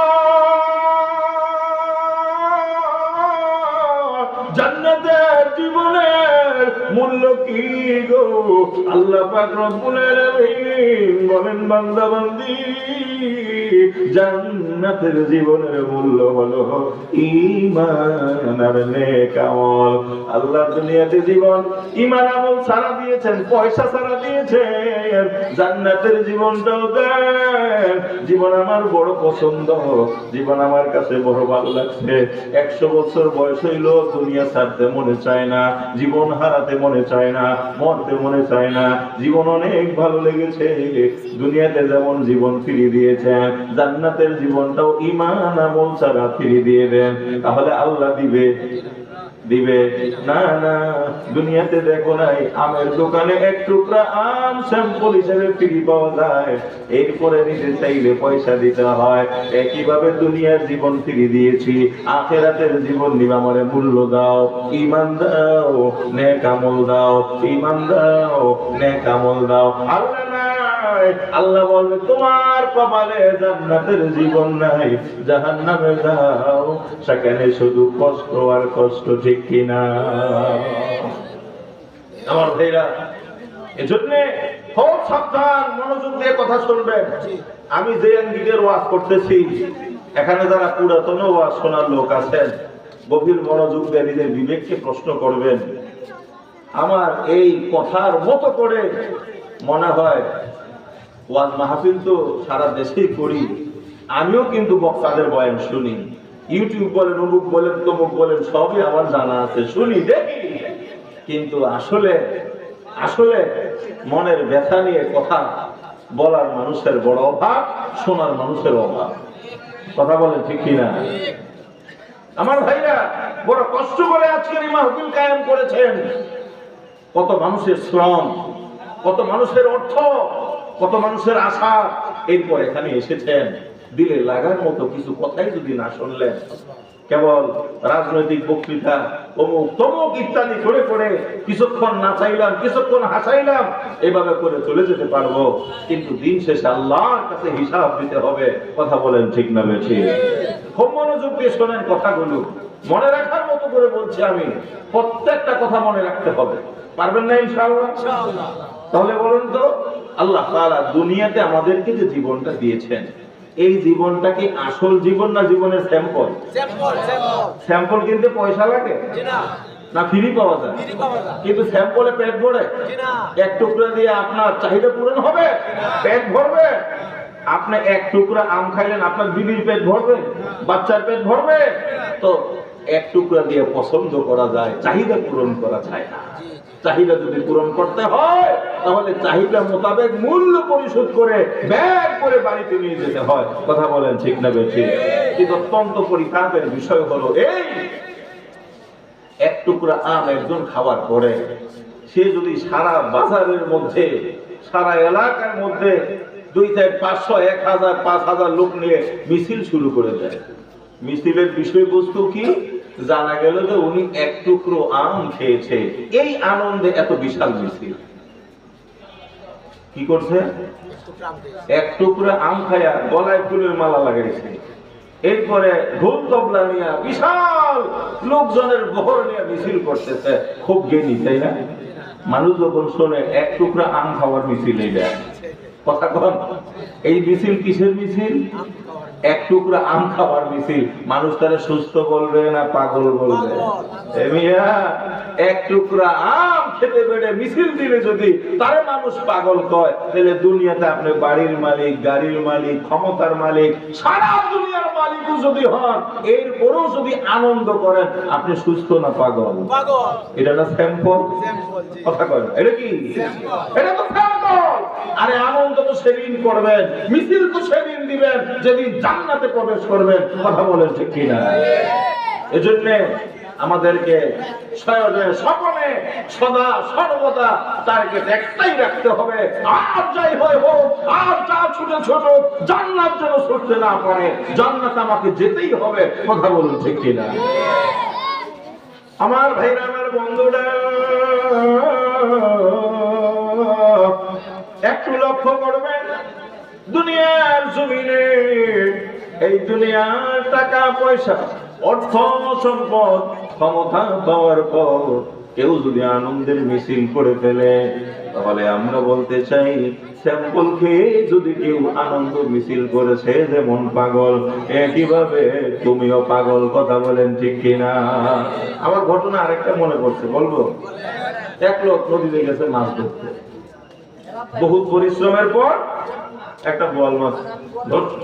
জান্নাতের জীবনের মূল্য কি গো? আল্লাহ পাক রব্বুল আলামিন বলেন, বান্দা বান্দি জান্নাতের জীবনের মূল্য হলো ঈমান আর নেক আমল। আল্লাহ দুনিয়াতে জীবন ঈমান আমল ছাড়া দিয়েছেন, পয়সা ছাড়া দিয়েছেন, জান্নাতের জীবনটাও দেন। জীবন আমার বড় পছন্দ, জীবন আমার কাছে বড় ভালো লাগছে। 100 বছর বয়স হইল, দুনিয়া ছাড়তে মনে চায় না, জীবন হারাতে মনে চায় না, মরতে মনে চায় না। জীবন অনেক ভালো লেগেছে। দুনিয়াতে যেমন জীবন ফিরিয়ে দিয়েছেন, জান্নাতের জীবনটাও ঈমান আমল ছাড়া ফিরিয়ে দিয়ে দেন। তাহলে আল্লাহ দিবে? দিবে না? না। দুনিয়াতে দেখো নাই আমের দোকানে এক টুকরা আম স্যাম্পল হিসেবে ফ্রি পাওয়া যায়, এরপরে নিতে চাইলে পয়সা দিতে হয়। একইভাবে দুনিয়ার জীবন ফ্রি দিয়েছি, আখেরাতের জীবন নিবা, আমারে মূল্য দাও, ঈমান দাও, নেক আমল দাও, ঈমান দাও, নেক আমল দাও। আল্লাহ নাই, আল্লাহ বলবে তোমার কপালে জান্নাতের জীবন নাই, জাহান্নামে যাও, সেখানে শুধু কষ্ট আর কষ্ট, ঠিক কিনা? আমার ভাইরা, এজন্য খুব সাবধান, মনোযোগ দিয়ে কথা শুনবেন। আমি যে আঙ্গিকের ওয়াজ করতেছি, এখানে যারা পুরাতন ওয়াজ শোনার লোক আছেন, গভীর মনোযোগ দিয়ে নিজের বিবেককে প্রশ্ন করবেন। আমার এই কথার মতো করে মনে হয় ওয়াজ মাহফিল তো সারা দেশেই করি, আমিও কিন্তু বক্তাদের বয়ান শুনি, ইউটিউব বলেন, অমুক বলেন, তমুক বলেন, সবই আমার জানা আছে, শুনি, দেখি, কিন্তু আসলে আসলে মনের ব্যথা নিয়ে কথা বলার মানুষের বড় অভাব, শোনার মানুষের অভাব। কথা বলেন ঠিক কিনা? আমার ভাইরা বড় কষ্ট করে আজকের এই মাহফিল কায়েম করেছেন। কত মানুষের শ্রম, কত মানুষের অর্থ, কত মানুষের আশা, এরপর এখানে এসেছেন। দিলে লাগার মতো কিছু কথাই যদি না শুনলেন, কেবল রাজনৈতিক বক্তৃতা, অমুক তমুক ইত্যাদি করে করে কিছুক্ষণ নাচাইলাম, কিছুক্ষণ হাসাইলাম, এভাবে করে চলে যেতে পারবো, কিন্তু দিন শেষে আল্লাহর কাছে হিসাব দিতে হবে। কথা বলেন ঠিক না বেঠিক? খুব মনোযোগ দিয়ে শোনেন কথাগুলো, মনে রাখার মতো করে বলছি আমি, প্রত্যেকটা কথা মনে রাখতে হবে। পারবেন না ইনশাআল্লাহ? তাহলে বলুন তো, আল্লাহ তাআলা দুনিয়াতে আমাদেরকে যে জীবনটা দিয়েছেন, এই জীবনটা কি আসল জীবন না জীবনের স্যাম্পল? স্যাম্পল কিনতে পয়সা লাগে না ফ্রি পাওয়া যায়? কিন্তু স্যাম্পলে পেট ভরে? এক টুকরা দিয়ে আপনার চাহিদা পূরণ হবে? পেট ভরবে? আপনি এক টুকরা আম খাইলেন, আপনার বিবির পেট ভরবে? বাচ্চার পেট ভরবে? তো এক টুকরা দিয়ে পছন্দ করা যায়, চাহিদা পূরণ করা যায় না। চাহিদা যদি পূরণ করতে হয়, তাহলে চাহিদা মোতাবেক মূল্য পরিশোধ করে ব্যাগ করে বাড়িতে নিয়ে যেতে হয়। কথা বলেন ঠিক না বেঠিক? কিন্তু অত্যন্ত পরিতাপের বিষয় হলো এই, এক টুকরা আম একজন খাওয়ার পরে সে যদি সারা বাজারের মধ্যে, সারা এলাকার মধ্যে 200, 500, 1000, 5000 লোক নিয়ে মিছিল শুরু করে দেয়, মিছিলের বিষয়বস্তু কি? জানা গেল যে উনি এক টুকরো আম খেয়েছে, এই আনন্দে এত বিশাল মিছিল। কি করছে? এক টুকরো আম খায়া গলায় ফুলের মালা লাগাইছে, এরপরে ঢোল তবলা নিয়ে বিশাল লোকজনের বহর নিয়ে মিছিল করতেছে। খুব জ্ঞানী, তাই না? মানুষ যখন শোনে এক টুকরা আম খাওয়ার মিছিল, এই দেয় কথা কন, এই মিছিল কিসের মিছিল? এক টুকরা আম খাওয়ার মিছিল। মানুষ তারা সুস্থ বলবে না পাগল বলবে? এক টুকরা আম খেতে পেরে মিছিল দিলে যদি তারে মানুষ পাগল কয়, তাহলে দুনিয়াতে আপনি বাড়ির মালিক, গাড়ির মালিক, ক্ষমতার মালিক, সারা দুনিয়ার মালিকও যদি হন, এরপরেও যদি আনন্দ করেন, আপনি সুস্থ না পাগল? এটা না স্যাম্পল? কথা কয়, এটা কি? এটা তো স্যাম্পল। আরে আনন্দ তো সেদিন করবেন, মিছিল তো সেদিন দিবেন যেদিন জান্নাতে প্রবেশ করবেন। কথা বলেন ঠিক কিনা? এজন্য আমাদেরকে সকলে সদা সর্বদা টার্গেট একটাই রাখতে হবে, আর যাই হয় হোক, আর যা ছুটে ছোট, জান্নাত যেন ছুটতে না পারে, জান্নাত আমাকে যেতেই হবে। কথা বলুন ঠিক কিনা? আমার ভাইরা, আমার বন্ধুরা, একটু লক্ষ্য করবেন, দুনিয়ার জমিনে, এই দুনিয়ার টাকা পয়সা, অর্থ সম্পদ, ক্ষমতা পাওয়ার পর কেউ যদি আনন্দের মিছিল করে ফেলে, তাহলে আমরা বলতে চাই, স্যাম্পল খেয়ে যদি কেউ আনন্দ মিছিল করেছে যেমন পাগল, একইভাবে তুমিও পাগল। কথা বলেন ঠিক কিনা? আমার ঘটনা আরেকটা মনে পড়ছে, বলবো। এক লোক নদীতে গেছে মাছ ধরতে, বহুত পরিশ্রমের পর একটা বোয়াল মাছ ধরছে।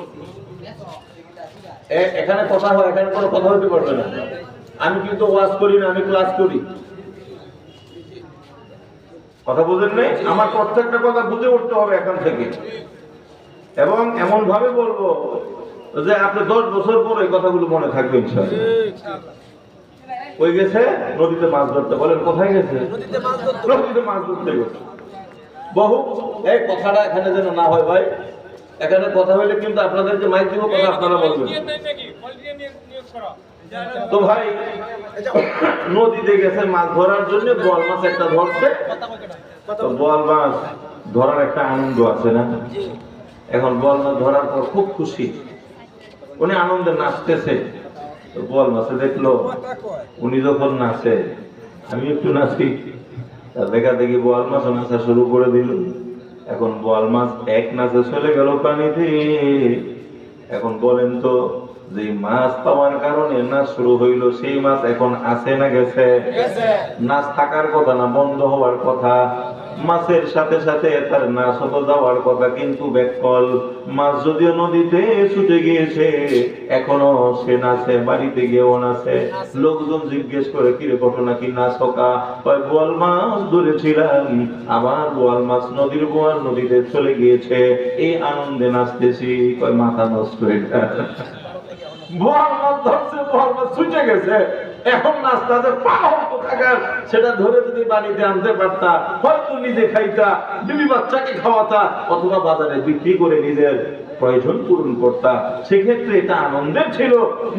এখানে কথা হয়, এখানে কোনো কথা হইতে পারবে না। আমি কিন্তু ওয়াজ করি না, আমি ক্লাস করি। কথা বুঝেন নাই? আমার প্রত্যেকটা কথা বুঝে উঠতে হবে এখান থেকে, এবং এমন ভাবে বলবো যে আপনি 10 বছর পর এই কথাগুলো মনে থাকবে ইনশাআল্লাহ। ওই গেছে নদীতে মাছ ধরতে। বলেন কোথায় গেছে? নদীতে মাছ ধরতে গেছে। বহু এই কথাটা এখানে যেন না হয় ভাই, এখানে কথা হইলে কিন্তু আপনাদেরকে মাইক দিব, কথা আপনারা বলবেন। তো ভাই নদীতে গেছে মাছ ধরার জন্য, বোয়াল মাছ একটা ধরছে। তো বোয়াল মাছ ধরার একটা আনন্দ আছে না? এখন বোয়াল মাছ ধরার পর খুব খুশি, উনি আনন্দে নাচতেছে। তো বোয়াল মাছে দেখলো উনি যখন নাচে, আমি একটু নাচি, দেখা দেখি বোয়াল মাছ নাচা শুরু করে দিল। এখন বোয়াল মাছ এক নাচে চলে গেল পানিতে। এখন বলেন তো, যে মাছ পাওয়ার কারণে নাচ শুরু হইল, সেই মাছ এখন আছে না গেছে? নাচ থাকার কথা না বন্ধ হওয়ার কথা? মাছের সাথে সাথে তার নাশ হতো যাওয়ার কথা, কিন্তু ব্যাককল মাছ যদিও নদীতে ছুটে গিয়েছে, এখনো সে নাচে, বাড়িতে গিয়েও নাচে। লোকজন জিজ্ঞেস করে, কিরে ঘটনা কি, নাচ হোকা? বোয়াল মাছ ধরেছিলাম, আমার বোয়াল মাছ, নদীর বোয়াল নদীতে চলে গিয়েছে, এই আনন্দে নাচতেছি। কয় মাথা নষ্ট হয়ে যায়, বোয়াল মাছ ধরছে, বোয়াল মাছ ছুটে গেছে, এখন নাস্তা আছে পাও কোথাকার, সেটা ধরে যদি বাড়িতে আনতে পারতা, হয়তো নিজে খাইতা, বিবি বাচ্চাকে খাওয়াতা, অথবা বাজারে বিক্রি করে নিজের প্রয়োজন পূরণ করতা, সেক্ষেত্রে এটা আনন্দের ছিল।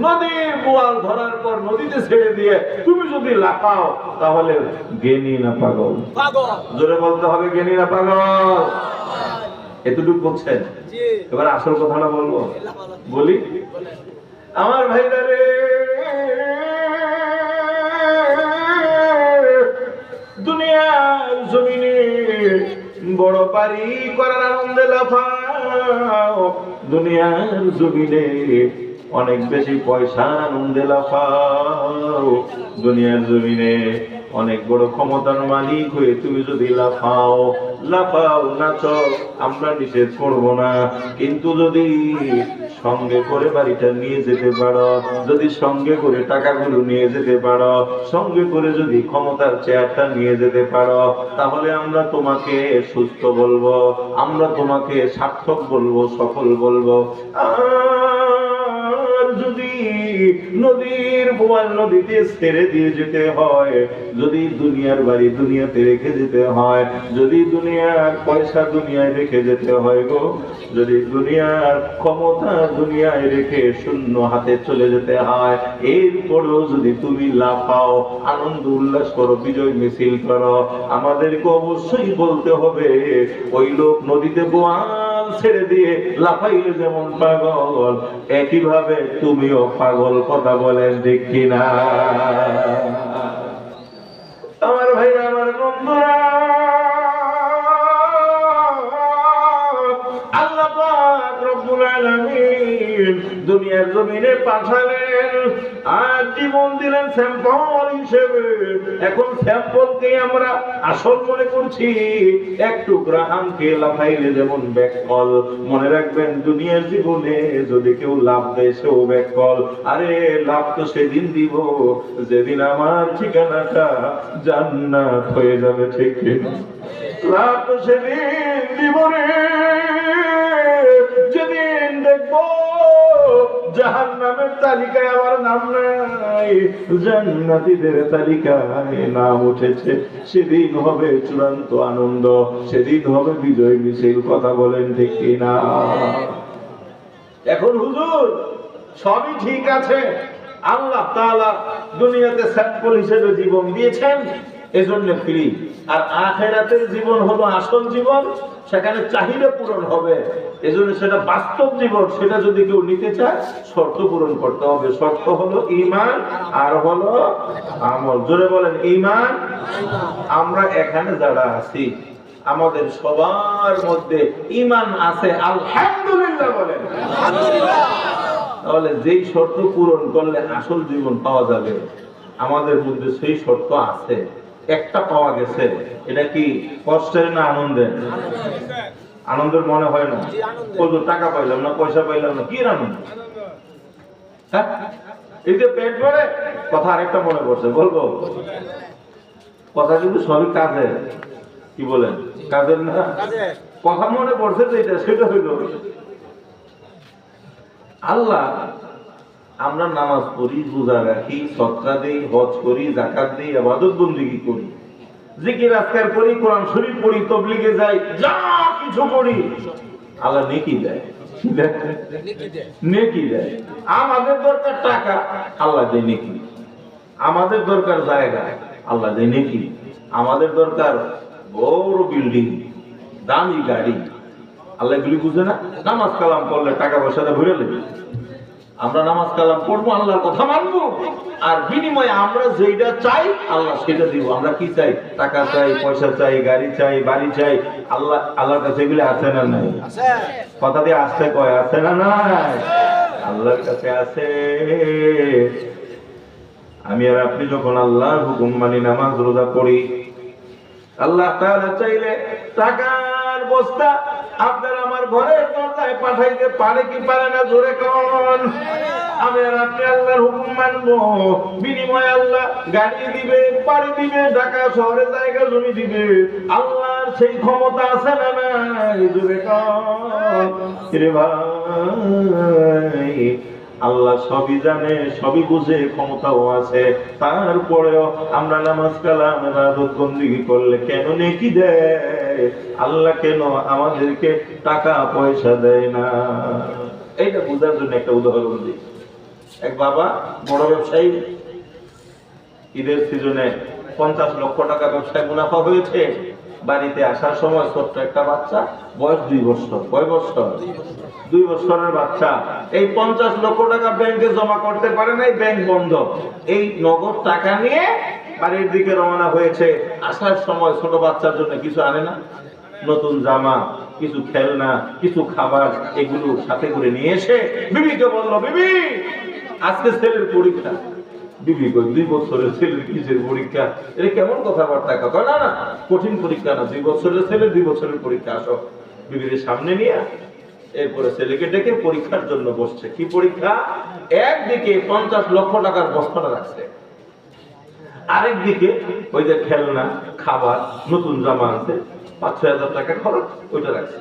নদীর বোয়াল ধরার পর নদীতে ছেড়ে দিয়ে তুমি যদি লাফাও, তাহলে জ্ঞানী না পাগল? জোরে বলতে হবে, জ্ঞানী না পাগল? এতটুকু বলছেন। এবার আসল কথাটা বলবো, বলি আমার ভাইরা রে, দুনিয়ার জমিনে বড় বাড়ি করার আনন্দে লাফাও, দুনিয়ার জমিনে অনেক বেশি পয়সার আনন্দে লাফাও, দুনিয়ার জমিনে অনেক বড় ক্ষমতার মালিক হয়ে তুমি যদি লাফাও, লাফাও, নাচো, আমরা নিষেধ করব না, কিন্তু যদি সঙ্গে করে বাড়িটা নিয়ে যেতে পারো, যদি সঙ্গে করে টাকাগুলো নিয়ে যেতে পারো, সঙ্গে করে যদি ক্ষমতার চেয়ারটা নিয়ে যেতে পারো, তাহলে আমরা তোমাকে সুস্থ বলবো, আমরা তোমাকে সার্থক বলবো, সফল বলবো। আর যদি নদীর বোয়াল নদীতে ছেড়ে দিয়ে যেতে হয়, যদি দুনিয়ার বাড়ি দুনিয়াতে রেখে যেতে হয়, যদি দুনিয়ার পয়সা দুনিয়ায় রেখে যেতে হয় গো, যদি দুনিয়ার ক্ষমতা দুনিয়ায় রেখে শূন্য হাতে চলে যেতে হয়, এরপরেও যদি তুমি লাফাও, আনন্দ উল্লাস করো, বিজয় মিছিল করো, আমাদেরকে অবশ্যই বলতে হবে, ওই লোক নদীতে বোয়াল ছেড়ে দিয়ে লাফাইলে যেমন পাগল, একইভাবে তুমিও পাগল। কথা বলেন ঠিক কিনা? আমার ভাইরা, আমার বন্ধুরা, আল্লাহ পাক রব্বুল আলামিন দুনিয়ার জমিনে পাঠালেন আর জীবন দিলেন স্যাম্পল হিসেবে। এখন স্যাম্পলকে আমরা আসল মনে করছি, একটু গ্রাহামকে লাফাইলে যেমন ব্যাককল। মনে রাখবেন, দুনিয়ার জীবনে যদি কেউ লাভ দেয় সেও ব্যাককল। আরে লাভ তো সেদিন দিব যেদিন আমার ঠিকানাটা জান্নাত হয়ে যাবে, ঠিক কিনা? লাভ তো সেদিন দিব রে, যেদিন দেখবো জাহান্নামের তালিকায় আমার নাম নাই, জান্নাতীদের তালিকায় নাম উঠেছে। সেদিন হবে চূড়ান্ত আনন্দ, সেদিন হবে বিজয় মিছিল। কথা বলেন ঠিক কিনা? এখন হুজুর সবই ঠিক আছে, আল্লাহ তাআলা দুনিয়াতে স্যাম্পল হিসেবে জীবন দিয়েছেন, এজন্য ফ্রি। আর আখিরাতের জীবন হলো আসল জীবন, সেখানে চাহিদা পূরণ হবে, এজন্য সেটা বাস্তব জীবন। সেটা যদি কেউ নিতে চায়, শর্ত পূরণ করতে হবে। শর্ত হলো ঈমান আর হলো আমল। জোরে বলেন, ঈমান। আমরা এখানে যারা আছি, আমাদের সবার মধ্যে ঈমান আছে, আলহামদুলিল্লাহ বলেন। তাহলে যেই শর্ত পূরণ করলে আসল জীবন পাওয়া যাবে, আমাদের মধ্যে সেই শর্ত আছে। একটা পাওয়া গেছে, এটা কি কষ্টের না আনন্দের? আনন্দের মনে হয় না? কত টাকা পাইলাম না, পয়সা পাইলাম না, কি আনন্দ? হ্যাঁ, এই যে পেট ভরে। কথা আরেকটা মনে পড়ছে, বলবো? কথা কিন্তু সবই কাজে, কি বলেন, কাজের না? কথা মনে পড়ছে যেটা, সেটা হইল আল্লাহ, আমরা নামাজ পড়ি, রোজা রাখি, সদকা দেই, হজ করি, যাকাত দেই, ইবাদত বন্দেগী করি, জিকির আজকার করি, কোরআন শরীফ পড়ি, তাবলীগে যাই, যা কিছু করি, আল্লাহ নেকি দেয়, নেকি দেয়। আমাদের দরকার টাকা, আল্লাহ দেয় নেকি। আমাদের দরকার জায়গা, আল্লাহ দেয় নেকি। আমাদের দরকার বড় বিল্ডিং, দামি গাড়ি, আল্লাহ এগুলি বুঝে না। নামাজ কালাম পড়লে টাকা পয়সাটা ভরে নেবে। আমরা নামাজ কালাম পড়বো, আল্লাহর কথা মানবো, আর বিনিময়ে আমরা যেটা চাই আল্লাহ সেটা দিব। আমরা কি চাই? টাকা চাই, পয়সা চাই, গাড়ি চাই, বাড়ি চাই। আল্লাহর কাছে এগুলি আছে না নাই? কথা দিয়ে আসতে কয়, আছে না নাই? আল্লাহর কাছে আছে। আমি আর আপনি যখন আল্লাহর হুকুম মানি, নামাজ রোজা পড়ি, আল্লাহ তাআলা চাইলে টাকার বস্তা আপনার আমার ঘরের দরজায় পাঠাইতে পারে কি পারে না? জোরে কোন। আমি আর আপনি আল্লাহর হুকুম মানবো, বিনিময়ে আল্লাহ গাড়ি দিবে, বাড়ি দিবে, ঢাকা শহরে জায়গা জমি দিবে। আল্লাহর সেই ক্ষমতা আছে না নাই? জোরে কোন। রে ভাই, আল্লাহ সবই জানে, সবই বুঝে, ক্ষমতাও আছে। তারপরেও আমরা নামাজ কালাম ইবাদত বন্দেগী করলে কেন নেকি দেয়? আল্লাহ কেন আমাদেরকে টাকা পয়সা দেয় না? এইটা বোঝার জন্য একটা উদাহরণ দিই। এক বাবা বড় ব্যবসায়ী, ঈদের সিজনে 50 লক্ষ টাকা ব্যবসায় মুনাফা হয়েছে। বাড়িতে আসার সময় ছোট্ট একটা বাচ্চা, বয়স 2 বছর। কয় বছর? 2 বছরের বাচ্চা। এই 50 লক্ষ টাকা ব্যাংকে জমা করতে পারে নাই, ব্যাংক বন্ধ। এই নগদ টাকা নিয়ে বাড়ির দিকে রওনা হয়েছে। আসার সময় ছোট বাচ্চার জন্য কিছু আনে না, নতুন জামা, কিছু খেলনা, কিছু খাবার, এগুলো সাথে করে নিয়ে এসে বিবিকে বলল, বিবি আজকে ছেলের পরীক্ষা। বিবি কই 2 বছরের ছেলের কিসের পরীক্ষা? এটা কেমন কথাবার্তা? কয় না না, কঠিন পরীক্ষা না, 2 বছরের ছেলে 2 বছরের পরীক্ষা। আসো। বিবির সামনে নিয়ে এরপরে ছেলেকে ডেকে পরীক্ষার জন্য বসছে। কি পরীক্ষা? একদিকে 50 লক্ষ টাকার বস্তাটা রাখছে, আরেকদিকে ওই যে খেলনা, খাবার, নতুন জামা আছে, 5-6 হাজার টাকা খরচ, ওইটা রাখছে।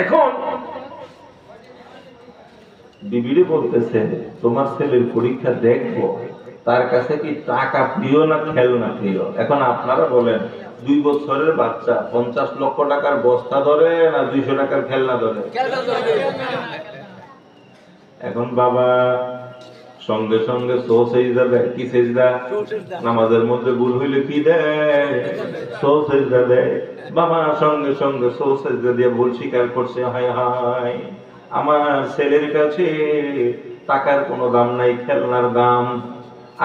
এখন বিবিরে বলতেছে, তোমার ছেলের পরীক্ষা দেখবো, তার কাছে কি টাকা প্রিয় না খেলনা প্রিয়? এখন আপনারা বলেন, 2 বছরের বাচ্চা 50 লক্ষ টাকার বস্তা ধরে না 200 টাকার খেলনা ধরে? এখন বাবা সঙ্গে সঙ্গে সেজদা দেয়। কি সেজদা? নামাজের মধ্যে ভুল হইলে কি দেয়? সেজদা দেয়। বাবা সঙ্গে সঙ্গে সেজদা দিয়ে ভুল স্বীকার করছে। হায় হায়, আমার ছেলের কাছে টাকার কোনো দাম নাই, খেলনার দাম।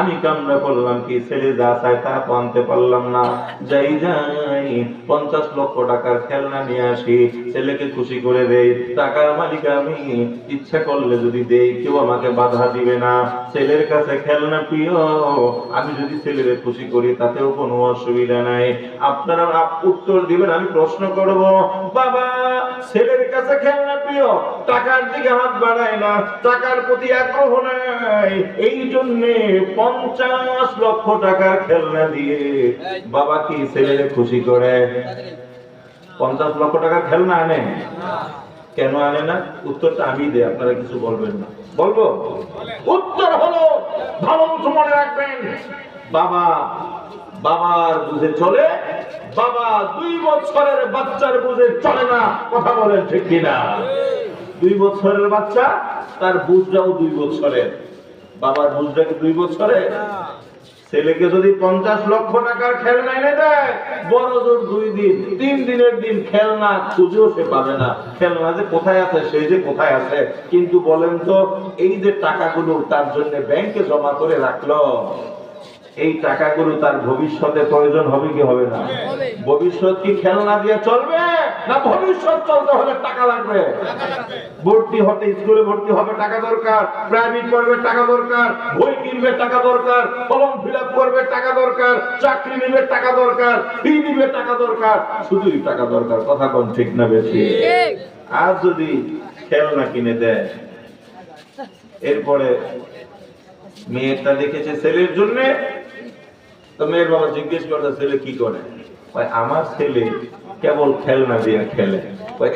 আমি কামনা করলাম কি, ছেলে যা চায় তা আনতে পারলাম না। যাই 50 লক্ষ টাকার খেলনা নিয়ে আসি, ছেলেকে খুশি করে দেই। টাকার মালিক আমি, ইচ্ছা করলে যদি দেই কেউ আমাকে বাধা দিবে না। ছেলের কাছে খেলনা প্রিয়, আমি যদি ছেলের খুশি করি তাতেও কোনো অসুবিধা নাই। আপনারা উত্তর দিবেন, আমি প্রশ্ন করব, বাবা ছেলের কাছে খেলনা প্রিয়, টাকার দিকে হাত বাড়ায় না, টাকার প্রতি আগ্রহ নাই, এই জন্যে 50 লক্ষ টাকার খেলনা দিয়ে বাবা কি ছেলের খুশি করে? 50 লক্ষ টাকার খেলনা আনে? কেন আনে না? উত্তরটা আমি দেই, আপনারা কিছু বলবেন না। বলবো? উত্তর হলো, ভালো মনে রাখবেন, বাবার বুঝে চলে, বাবা 2 বছরের বাচ্চার বুঝে চলে না। কথা বলেন ঠিক কিনা? 2 বছরের বাচ্চা, তার বুঝটাও 2 বছরের। বাবার বুঝটা কি 2 বছরের? ছেলেকে যদি 50 লক্ষ টাকার খেলনা এনে দেয়, বড় জোর 2 দিন 3 দিনের দিন খেলনা খুঁজেও সে পাবে না। খেলনা যে কোথায় আছে, সেই যে কোথায় আছে। কিন্তু বলেন তো, এই যে টাকাগুলো তার জন্য ব্যাংকে জমা করে রাখলো, এই টাকাগুলো তার ভবিষ্যতে প্রয়োজন হবে কি হবে না? ভবিষ্যৎ কি খেলনা দিয়ে চলবে, না ভবিষ্যৎ চলতে হলে টাকা লাগবে? ভর্তি হতে, স্কুলে ভর্তি হবে টাকা দরকার, প্রাইভেট পড়বে টাকা দরকার, বই কিনবে টাকা দরকার, ফর্ম ফিল আপ করবে টাকা দরকার, চাকরি নিবে টাকা দরকার, ফি নিবে টাকা দরকার, শুধুই টাকা দরকার। কথা কোন ঠিক না বেশি? আর যদি খেলনা কিনে দেয়, এরপরে মেয়েটা দেখেছে ছেলের জন্য, তো মেয়ের বাবা জিজ্ঞেস করতে, ছেলে কি করে? আমার ছেলে কেবল খেলনা দিয়ে খেলে।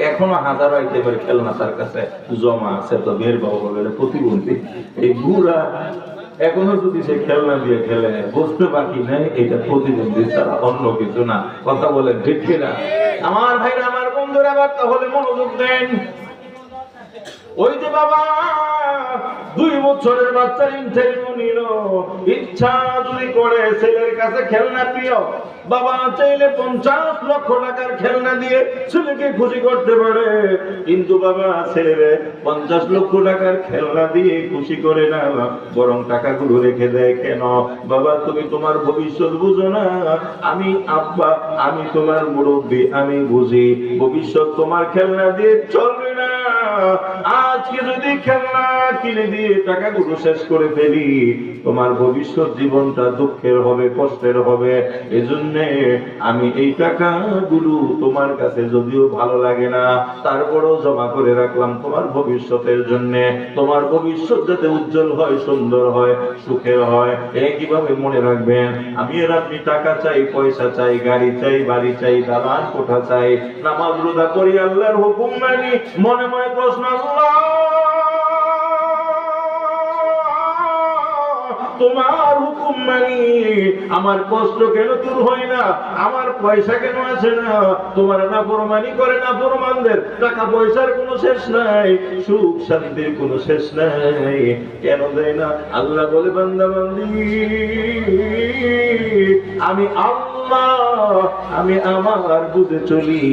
এখনো হাজারো আইটেমের খেলনা তার কাছে জমা আছে। তো মেয়ের বাবা বলে, প্রতিবন্ধী এই বুড়া এখনো যদি সে খেলনা দিয়ে খেলে, বুঝতে বাকি নেই এটা প্রতিবন্ধী ছাড়া অন্য কিছু না। কথা বলেন ঠিক কিনা? আমার ভাইরা, আমার বন্ধুরা, আবার তাহলে মনোযোগ দেন। ওই যে বাবা 2 বছরের বাচ্চার ইন্টারভিউ নিল, ইচ্ছা যদি করে ছেলের কাছে খেলনা প্রিয়, বাবা চাইলে 50 লক্ষ টাকার খেলনা দিয়ে ছেলেকে খুশি করতে পারে। কিন্তু বাবা ছেলের 50 লক্ষ টাকার খেলনা দিয়ে খুশি করে না, বরং টাকাগুলো রেখে দেয়। কেন? বাবা তুমি তোমার ভবিষ্যৎ বুঝো না। আমি আব্বা, আমি তোমার মুরব্বী, আমি বুঝি ভবিষ্যৎ তোমার খেলনা দিয়ে চলবে না। আজ আজকে যদি খেলনা কিনে দিয়ে টাকাগুলো শেষ করে ফেলি, তোমার ভবিষ্যৎ জীবনটা দুঃখের হবে, কষ্টের হবে। এজন্য আমি এই টাকাগুলো তোমার কাছে যদিও ভালো লাগে না, তারপরেও জমা করে রাখলাম তোমার ভবিষ্যতের জন্য। তোমার ভবিষ্যৎ যাতে উজ্জ্বল হয়, সুন্দর হয়, সুখের হয়। একইভাবে মনে রাখবেন, আমি আর আপনি টাকা চাই, পয়সা চাই, গাড়ি চাই, বাড়ি চাই, দালান কোঠা চাই, নামাজ রোজা করি, আল্লাহর হুকুম মানি, মনে মনে প্রশ্ন, আল্লাহ তোমার হুকুম মানি, আমার কষ্ট কেন দূর হয় না, আমার পয়সা কেন আসে না? তোমার নাফরমানি করে নাফরমানদের টাকা পয়সার কোনো শেষ নাই, সুখ শান্তির কোনো শেষ নাই, কেন দেয় না? আল্লাহ বলে, বান্দা বান্দি, আমি আল্লাহ, আমি আমার বুঝে চলি,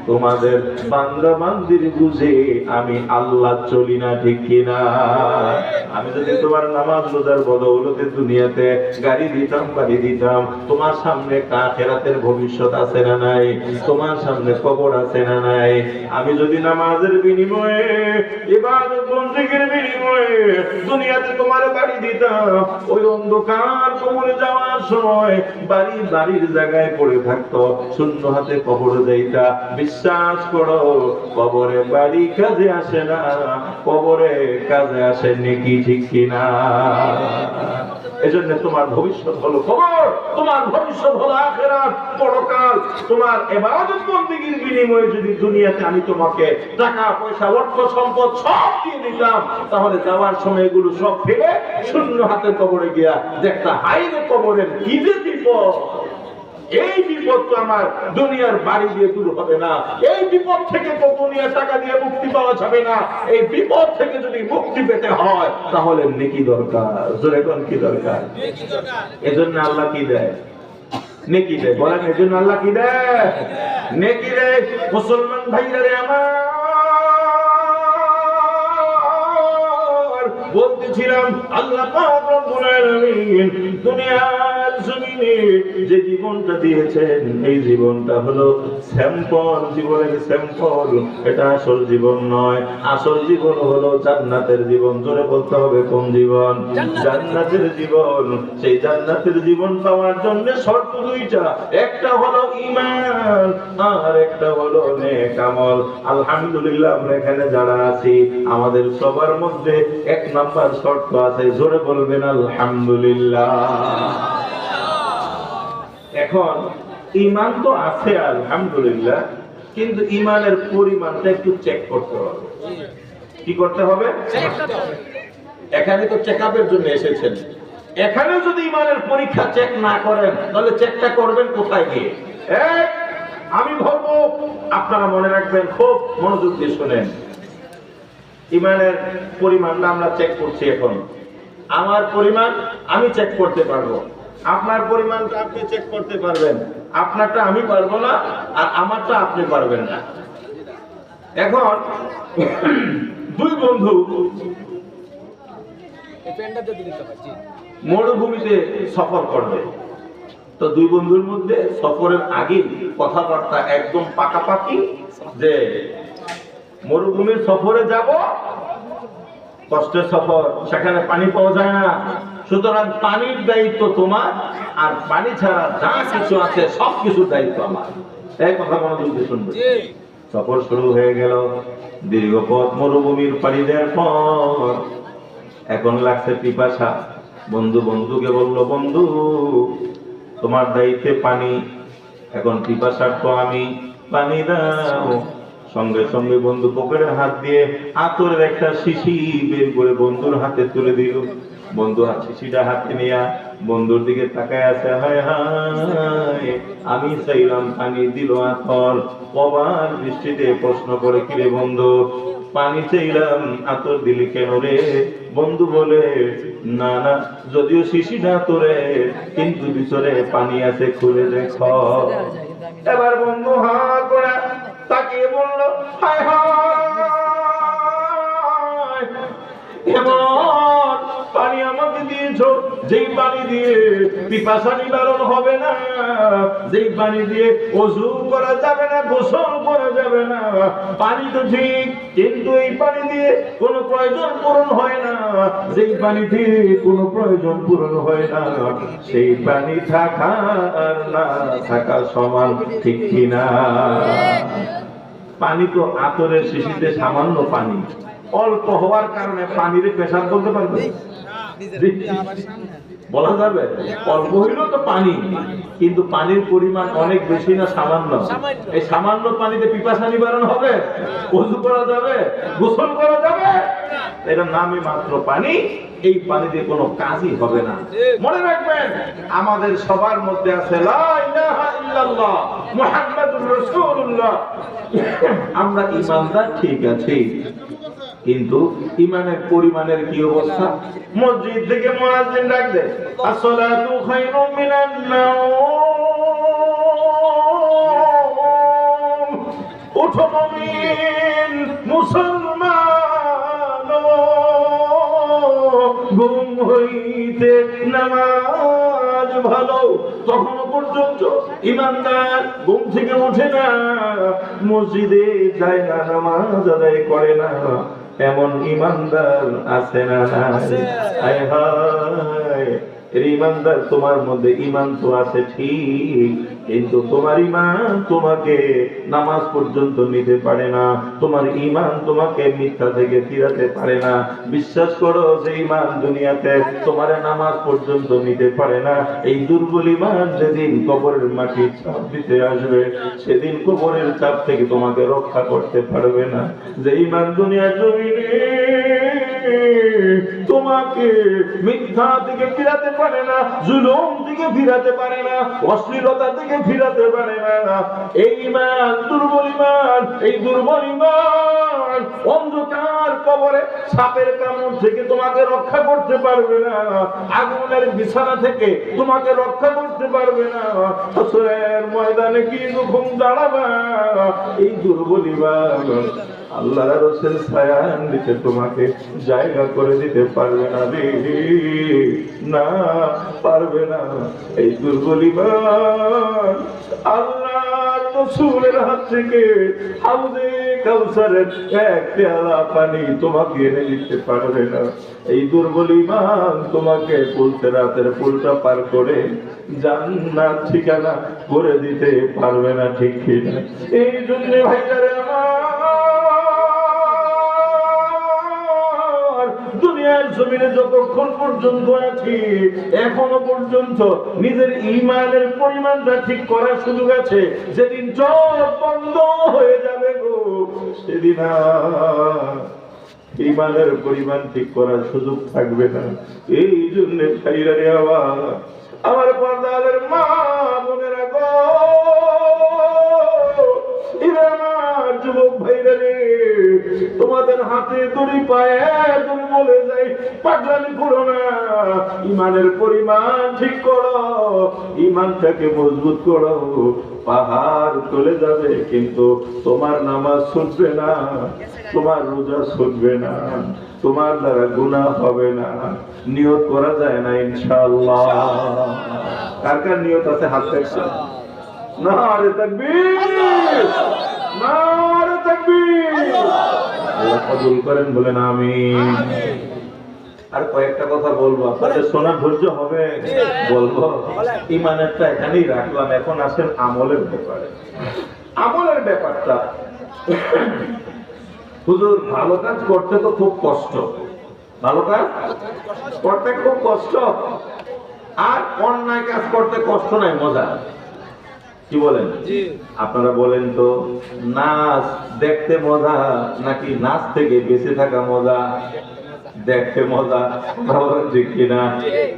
তোমাদের বান্দা বান্দির বুঝে আমি আল্লাহ চলি না, ঠিক কিনা? আমি যদি তোমার নামাজ রোজার বদৌলতে দুনিয়াতে গাড়ি দিতাম, বাড়ি দিতাম, তোমার সামনে আখিরাতের ভবিষ্যৎ আছে না নাই? তোমার সামনে কবর আছে না নাই? আমি যদি নামাজের বিনিময়ে, ইবাদত বন্দেগীর বিনিময়ে দুনিয়াতে তোমার বাড়ি দিতাম, ওই অন্ধকার কবরে যাওয়ার সময় বাড়ির জায়গায় পড়ে থাকতো, শূন্য হাতে কবরে যাইতা। বিশ্বাস করো, কবরে বাড়ি কাজে আসে না, কবরে কাজে আসে নেকি, ঠিক কিনা? এজন্য তোমার ভবিষ্যৎ হলো কবর, তোমার ভবিষ্যৎ হলো আখিরাত, পরকাল। তোমার ইবাদত বন্দেগীর বিনিময়ে যদি দুনিয়াতে আমি তোমাকে টাকা পয়সা, অর্থ সম্পদ সব দিয়ে দিতাম, তাহলে যাওয়ার সময় এগুলো সব ফেলে শূন্য হাতে কবরে গিয়া দেখতা, হাইরে কবরের কি যে বিপদ! এই বিপদ তো আমার দুনিয়ার বাড়ি দিয়ে দূর হবে না, এই বিপদ থেকে তো দুনিয়ার টাকা দিয়ে মুক্তি পাওয়া যাবে না। এই বিপদ থেকে যদি মুক্তি পেতে হয়, তাহলে নেকি দরকার। জোরে কোন কি দরকার? এজন্য আল্লাহ কি দেয়? নেকি দেয়। বলেন, এজন্য আল্লাহ কি দেয়? নেকি দেয়। মুসলমান ভাইরা আমার, বলতেছিলাম, আল্লাহ পাক রব্বুল আলামিন দুনিয়ার জমিনে যে জীবনটা দিয়েছেন, এই জীবনটা হলো স্যাম্পল, জীবনের স্যাম্পল। এটা আসল জীবন নয়। আসল জীবন হলো জান্নাতের জীবন। জোরে বলতে হবে, কোন জীবন? জান্নাতের জীবন। সেই জান্নাতের জীবন পাওয়ার জন্য শর্ত দুইটা, একটা হলো ঈমান, আর একটা হলো নেক আমল। আলহামদুলিল্লাহ, আমরা এখানে যারা আছি, আমাদের সবার মধ্যে এক নাম্বার শর্ত আছে। জোরে বলবেন আলহামদুলিল্লাহ। এখন ঈমান তো আছে আলহামদুলিল্লাহ, কিন্তু ঈমানের পরিমাণটা একটু চেক করতে হবে। কি করতে হবে? এখানে তো চেকআপের জন্য এসেছেন, এখানে যদি ঈমানের পরীক্ষা চেক না করেন, তাহলে চেকটা করবেন কোথায় গিয়ে? আমি বলবো, আপনারা মনে রাখবেন, খুব মনোযোগ দিয়ে শুনেন। ঈমানের পরিমাণটা আমরা চেক করছি এখন। আমার পরিমাণ আমি চেক করতে পারবো, আপনার পরিমাণটা আপনি চেক করতে পারবেন, আপনারটা আমি পারবো না, আর আমারটা আপনি পারবেন না। এখন দুই বন্ধু মরুভূমিতে সফর করবে। তো দুই বন্ধুর মধ্যে সফরের আগে কথাবার্তা একদম পাকাপাকি, যে মরুভূমির সফরে যাব, কষ্টের সফর, সেখানে পানি পাওয়া যায় না, সুতরাং পানির দায়িত্ব তোমার, আর পানি ছাড়া যা কিছু আছে সব কিছুর দায়িত্ব আমার। এই কথা মনোযোগ দিয়ে শুনবে। সফর শুরু হয়ে গেল, দীর্ঘ পথ মরুভূমির পাড়ি দেওয়ার পর এখন লাগছে পিপাসা। বন্ধু বন্ধুকে বলল, বন্ধু তোমার দায়িত্বে পানি, এখন পিপাসার তো আমি, পানি দাও। সঙ্গে সঙ্গে বন্ধু পকেটে হাত দিয়ে আতরের একটা শিশি বের করে বন্ধুর হাতে তুলে দিল। বন্ধু শিশিটা হাতে নিয়ে বন্ধুর দিকে তাকায় আছে, হায় হায়, আমি চাইলাম পানি, দিল আতর। অবাক দৃষ্টিতে প্রশ্ন করে, কিরে বন্ধু, পানি চাইলাম, আতর দিলি কেন রে? বন্ধু বলে, না না, যদিও শিশিটা তোরে, কিন্তু ভিতরে পানি আছে, খুলে দেখো। এবার বন্ধু হা করে তাকিয়ে বলল, হায় হায়, এমন পানি আমাকে দিয়ে দিয়েছো, যেই পানি দিয়ে পিপাসা নিবারণ হবে না, যেই পানি দিয়ে ওযু করা যাবে না, গোসল করা যাবে না। পানি তো ঠিক, কিন্তু এই পানি দিয়ে কোনো প্রয়োজন পূরণ হয় না। যেই পানি দিয়ে কোনো প্রয়োজন পূরণ হয় না, সেই পানি থাকা আর না থাকা সমান, ঠিক কিনা? পানি তো আতরের শিশিতে সামান্য পানি, অল্প হওয়ার কারণে পানির পেশাব বলতে পারবে? বলা যাবে? অল্প হইলেও তো পানি, কিন্তু পানির পরিমাণ অনেক বেশি না সামান্য? এই সামান্য পানিতে পিপাসা নিবারণ হবে? ওযু করা যাবে? গোসল করা যাবে? এটার নামই মাত্র পানি। এই পানি দিয়ে কোনো কাজই হবে না। মনে রাখবেন, আমাদের সবার মধ্যে আছে লা ইলাহা ইল্লাল্লাহ মুহাম্মাদুর রাসূলুল্লাহ। আমরা ঈমানদার ঠিক আছে, কিন্তু ঈমানের পরিমাণের কি অবস্থা? মসজিদ থেকে মুয়াজ্জিন ডাক দেয়, আসসালাতু খায়রুম মিনান নাওম। ওঠো মুমিন, মুসলমান, ঘুম হইতে নামাজ ভালো। তখন পর্যন্ত ঈমানদার ঘুম থেকে ওঠে না, মসজিদে যায় না, নামাজ আদায় করে না। এমন ঈমানদার আছে না? হায় হায়, ঈমানদার তোমার মধ্যে ঈমান তো আছে ঠিক, কিন্তু তোমার ঈমান তোমাকে নামাজ পর্যন্ত নিতে পারে না। তোমার ঈমান তোমাকে মিথ্যা থেকে ফিরাতে পারে না। বিশ্বাস করো, যে ঈমান দুনিয়াতে তোমার নামাজ পর্যন্ত নিতে পারে না, এই দুর্বল ঈমান যেদিন কবরের মাটির চাপ দিতে আসবে, সেদিন কবরের চাপ থেকে তোমাকে রক্ষা করতে পারবে না। যে ঈমান দুনিয়ার জমিনে তোমাকে মিথ্যা থেকে ফিরাতে পারে না, জুলুম থেকে ফিরাতে পারে না, অশ্লীলতা থেকে ফিরাতে পারে না, এই ঈমান দুর্বল ঈমান। এই দুর্বল ঈমান অন্ধকার কবরে সাপের কামড় থেকে তোমাকে রক্ষা করতে পারবে না, আগুনের বিছানা থেকে তোমাকে রক্ষা করতে পারবে না, হাসরের ময়দানে কি যখন দাঁড়াবা, এই দুর্বল ঈমান আল্লাহর রাসূল ছায়ার নিচে তোমাকে জায়গা করে দিতে পারবে না রে, না পারবে না। এই দুর্বল ঈমান আল্লাহর রাসূলের হাত থেকে হাউজে কাউসারের এক পেয়ালা পানি তোমাকে এনে দিতে পারবে না। এই দুর্বল ঈমান তোমাকে পুলসিরাতের পুলটা পার করে জান্নাত ঠিকানা করে দিতে পারবে না, ঠিক কিনা? এই জন্য ভাইজারে আমার, দুনিয়ার জমিনে যতক্ষণ পর্যন্ত আছি, এখনো পর্যন্ত নিজের ঈমানের পরিমাণটা ঠিক করার সুযোগ আছে। যেদিন চোখ বন্ধ হয়ে যাবে গো, সেদিন ঈমানের পরিমাণ ঠিক করার সুযোগ থাকবে না। এই জন্য ভাইরা রে, আমার পর্দাদের মা বোনেরা গো, আমার যুবক ভাইরা রে, তোমাদের হাতে দড়ি পায়ে দড়ি বলে যাই, পাগলামি করো না। ঈমানের পরিমাণ ঠিক করো, ঈমানটাকে মজবুত করো। পাহাড় চলে যাবে, কিন্তু তোমার নামাজ ছুটবে না, তোমার রোজা ছুটবে না, তোমার দ্বারা গুনাহ হবে না। নিয়ত করা যায় না ইনশাআল্লাহ? কার কার নিয়ত আছে হাত দেখছে? নারে তাকবীর, নারে তাকবীর। আল্লাহ কবুল করেন, বলেন আমিন। আর কয়েকটা কথা বলবো, আপনাদের শোনার ধৈর্য হবে? বলবো। ঈমানেরটা এখানেই রাখলাম, এখন আসেন আমলের ব্যাপারে। আমলের ব্যাপারটা, হুজুর ভালো কাজ করতে তো খুব কষ্ট, ভালো কাজ করতে খুব কষ্ট, আর অন্যায় কাজ করতে কষ্ট নাই, মজা। কি বলেন আপনারা? বলেন তো, নাচ দেখতে মজা নাকি নাচ থেকে বেঁচে থাকা মজা? দেখতে মজা, ঠিক কিনা?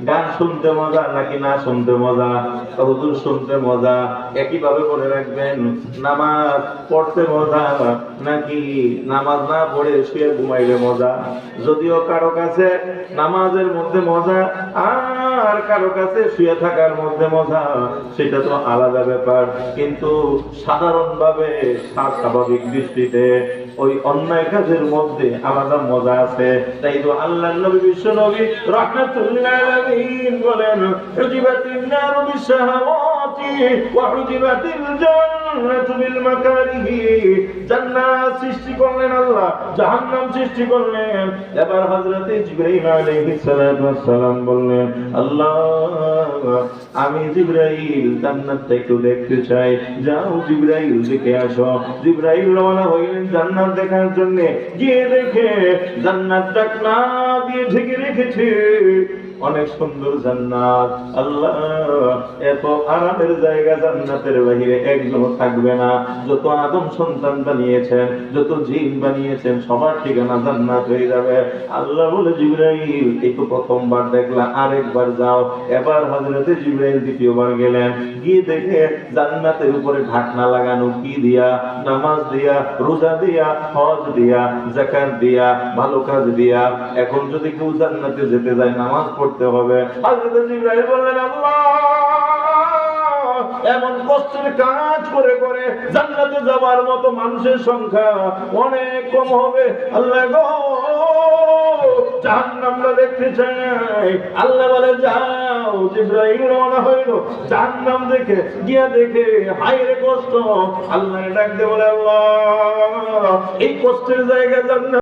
গান শুনতে মজা নাকি না শুনতে মজা? হুজুর শুনতে মজা। একইভাবে মনে রাখবেন, নামাজ পড়তে মজা নাকি নামাজ না পড়ে শুয়ে ঘুমাইলে মজা? যদিও কারো কাছে নামাজের মধ্যে মজা, আর কারো কাছে শুয়ে থাকার মধ্যে মজা, সেটা তো আলাদা ব্যাপার। কিন্তু সাধারণভাবে, স্বাভাবিক দৃষ্টিতে ওই অন্যায় কাজের মধ্যে আলাদা মজা আছে। তাই তো আল্লাহর নবী বিশ্ব নবী রাহমাতুল্লাহ আলাইহি বলেন, হুজিবাতিন নারু বিশাহাওয়াতি ওয়া হুজিবাতিল জান্নাতু বিল মাকারিহি। জান্নাত সৃষ্টি করলেন আল্লাহ, জাহান্নাম সৃষ্টি করলেন। এবার হযরতে জিবরাইল আলাইহিস সালাতু ওয়াস সালাম বললেন, আল্লাহ আমি জিবরাইল জান্নাতটা একটু দেখতে চাই। যাও জিবরাইল দেখে আসো। জিবরাইল রওনা হইলেন জান্নাত দেখার জন্য। গিয়ে দেখে জান্নাত ডাকনা দিয়ে ঢেকে রেখেছে। অনেক সুন্দর জান্নাত। আল্লাহ এত আরামের জায়গা জান্নাতের বাহিরে একজন থাকবে না। যত আদম সন্তান বানিয়েছেন, যত জিন বানিয়েছেন, সবার ঠিকানা জান্নাত হয়ে যাবে। আল্লাহ বলে, জিবরাইল এই তো প্রথমবার দেখলা, আরেকবার যাও। এবার হযরতে জিবরাইল দ্বিতীয়বার গেলেন। গিয়ে দেখে জান্নাতের উপরে ঢাকনা লাগানো। কি দিয়া? নামাজ দিয়া, রোজা দিয়া, হজ দিয়া, যাকাত দিয়া, ভালো কাজ দিয়া। এখন যদি কেউ জান্নাতে যেতে যায় নামাজ পড়তে হবে। হযরতে জিবরাইল বললেন, আল্লাহ এমন কষ্টের কাজ করে করে জান্নাতে যাওয়ার মতো মানুষের সংখ্যা অনেক কম হবে। আল্লাহ গো, জাহান্নামটা দেখতে চাই। আল্লাহ বলে, যাও। জিবরাইল রওনা হইল জাহান্নাম দেখে। গিয়া দেখে হায় রে কষ্ট। আল্লাহ ডাক দিয়ে বলে, আল্লাহ এই কষ্টের জায়গা জান্নাত।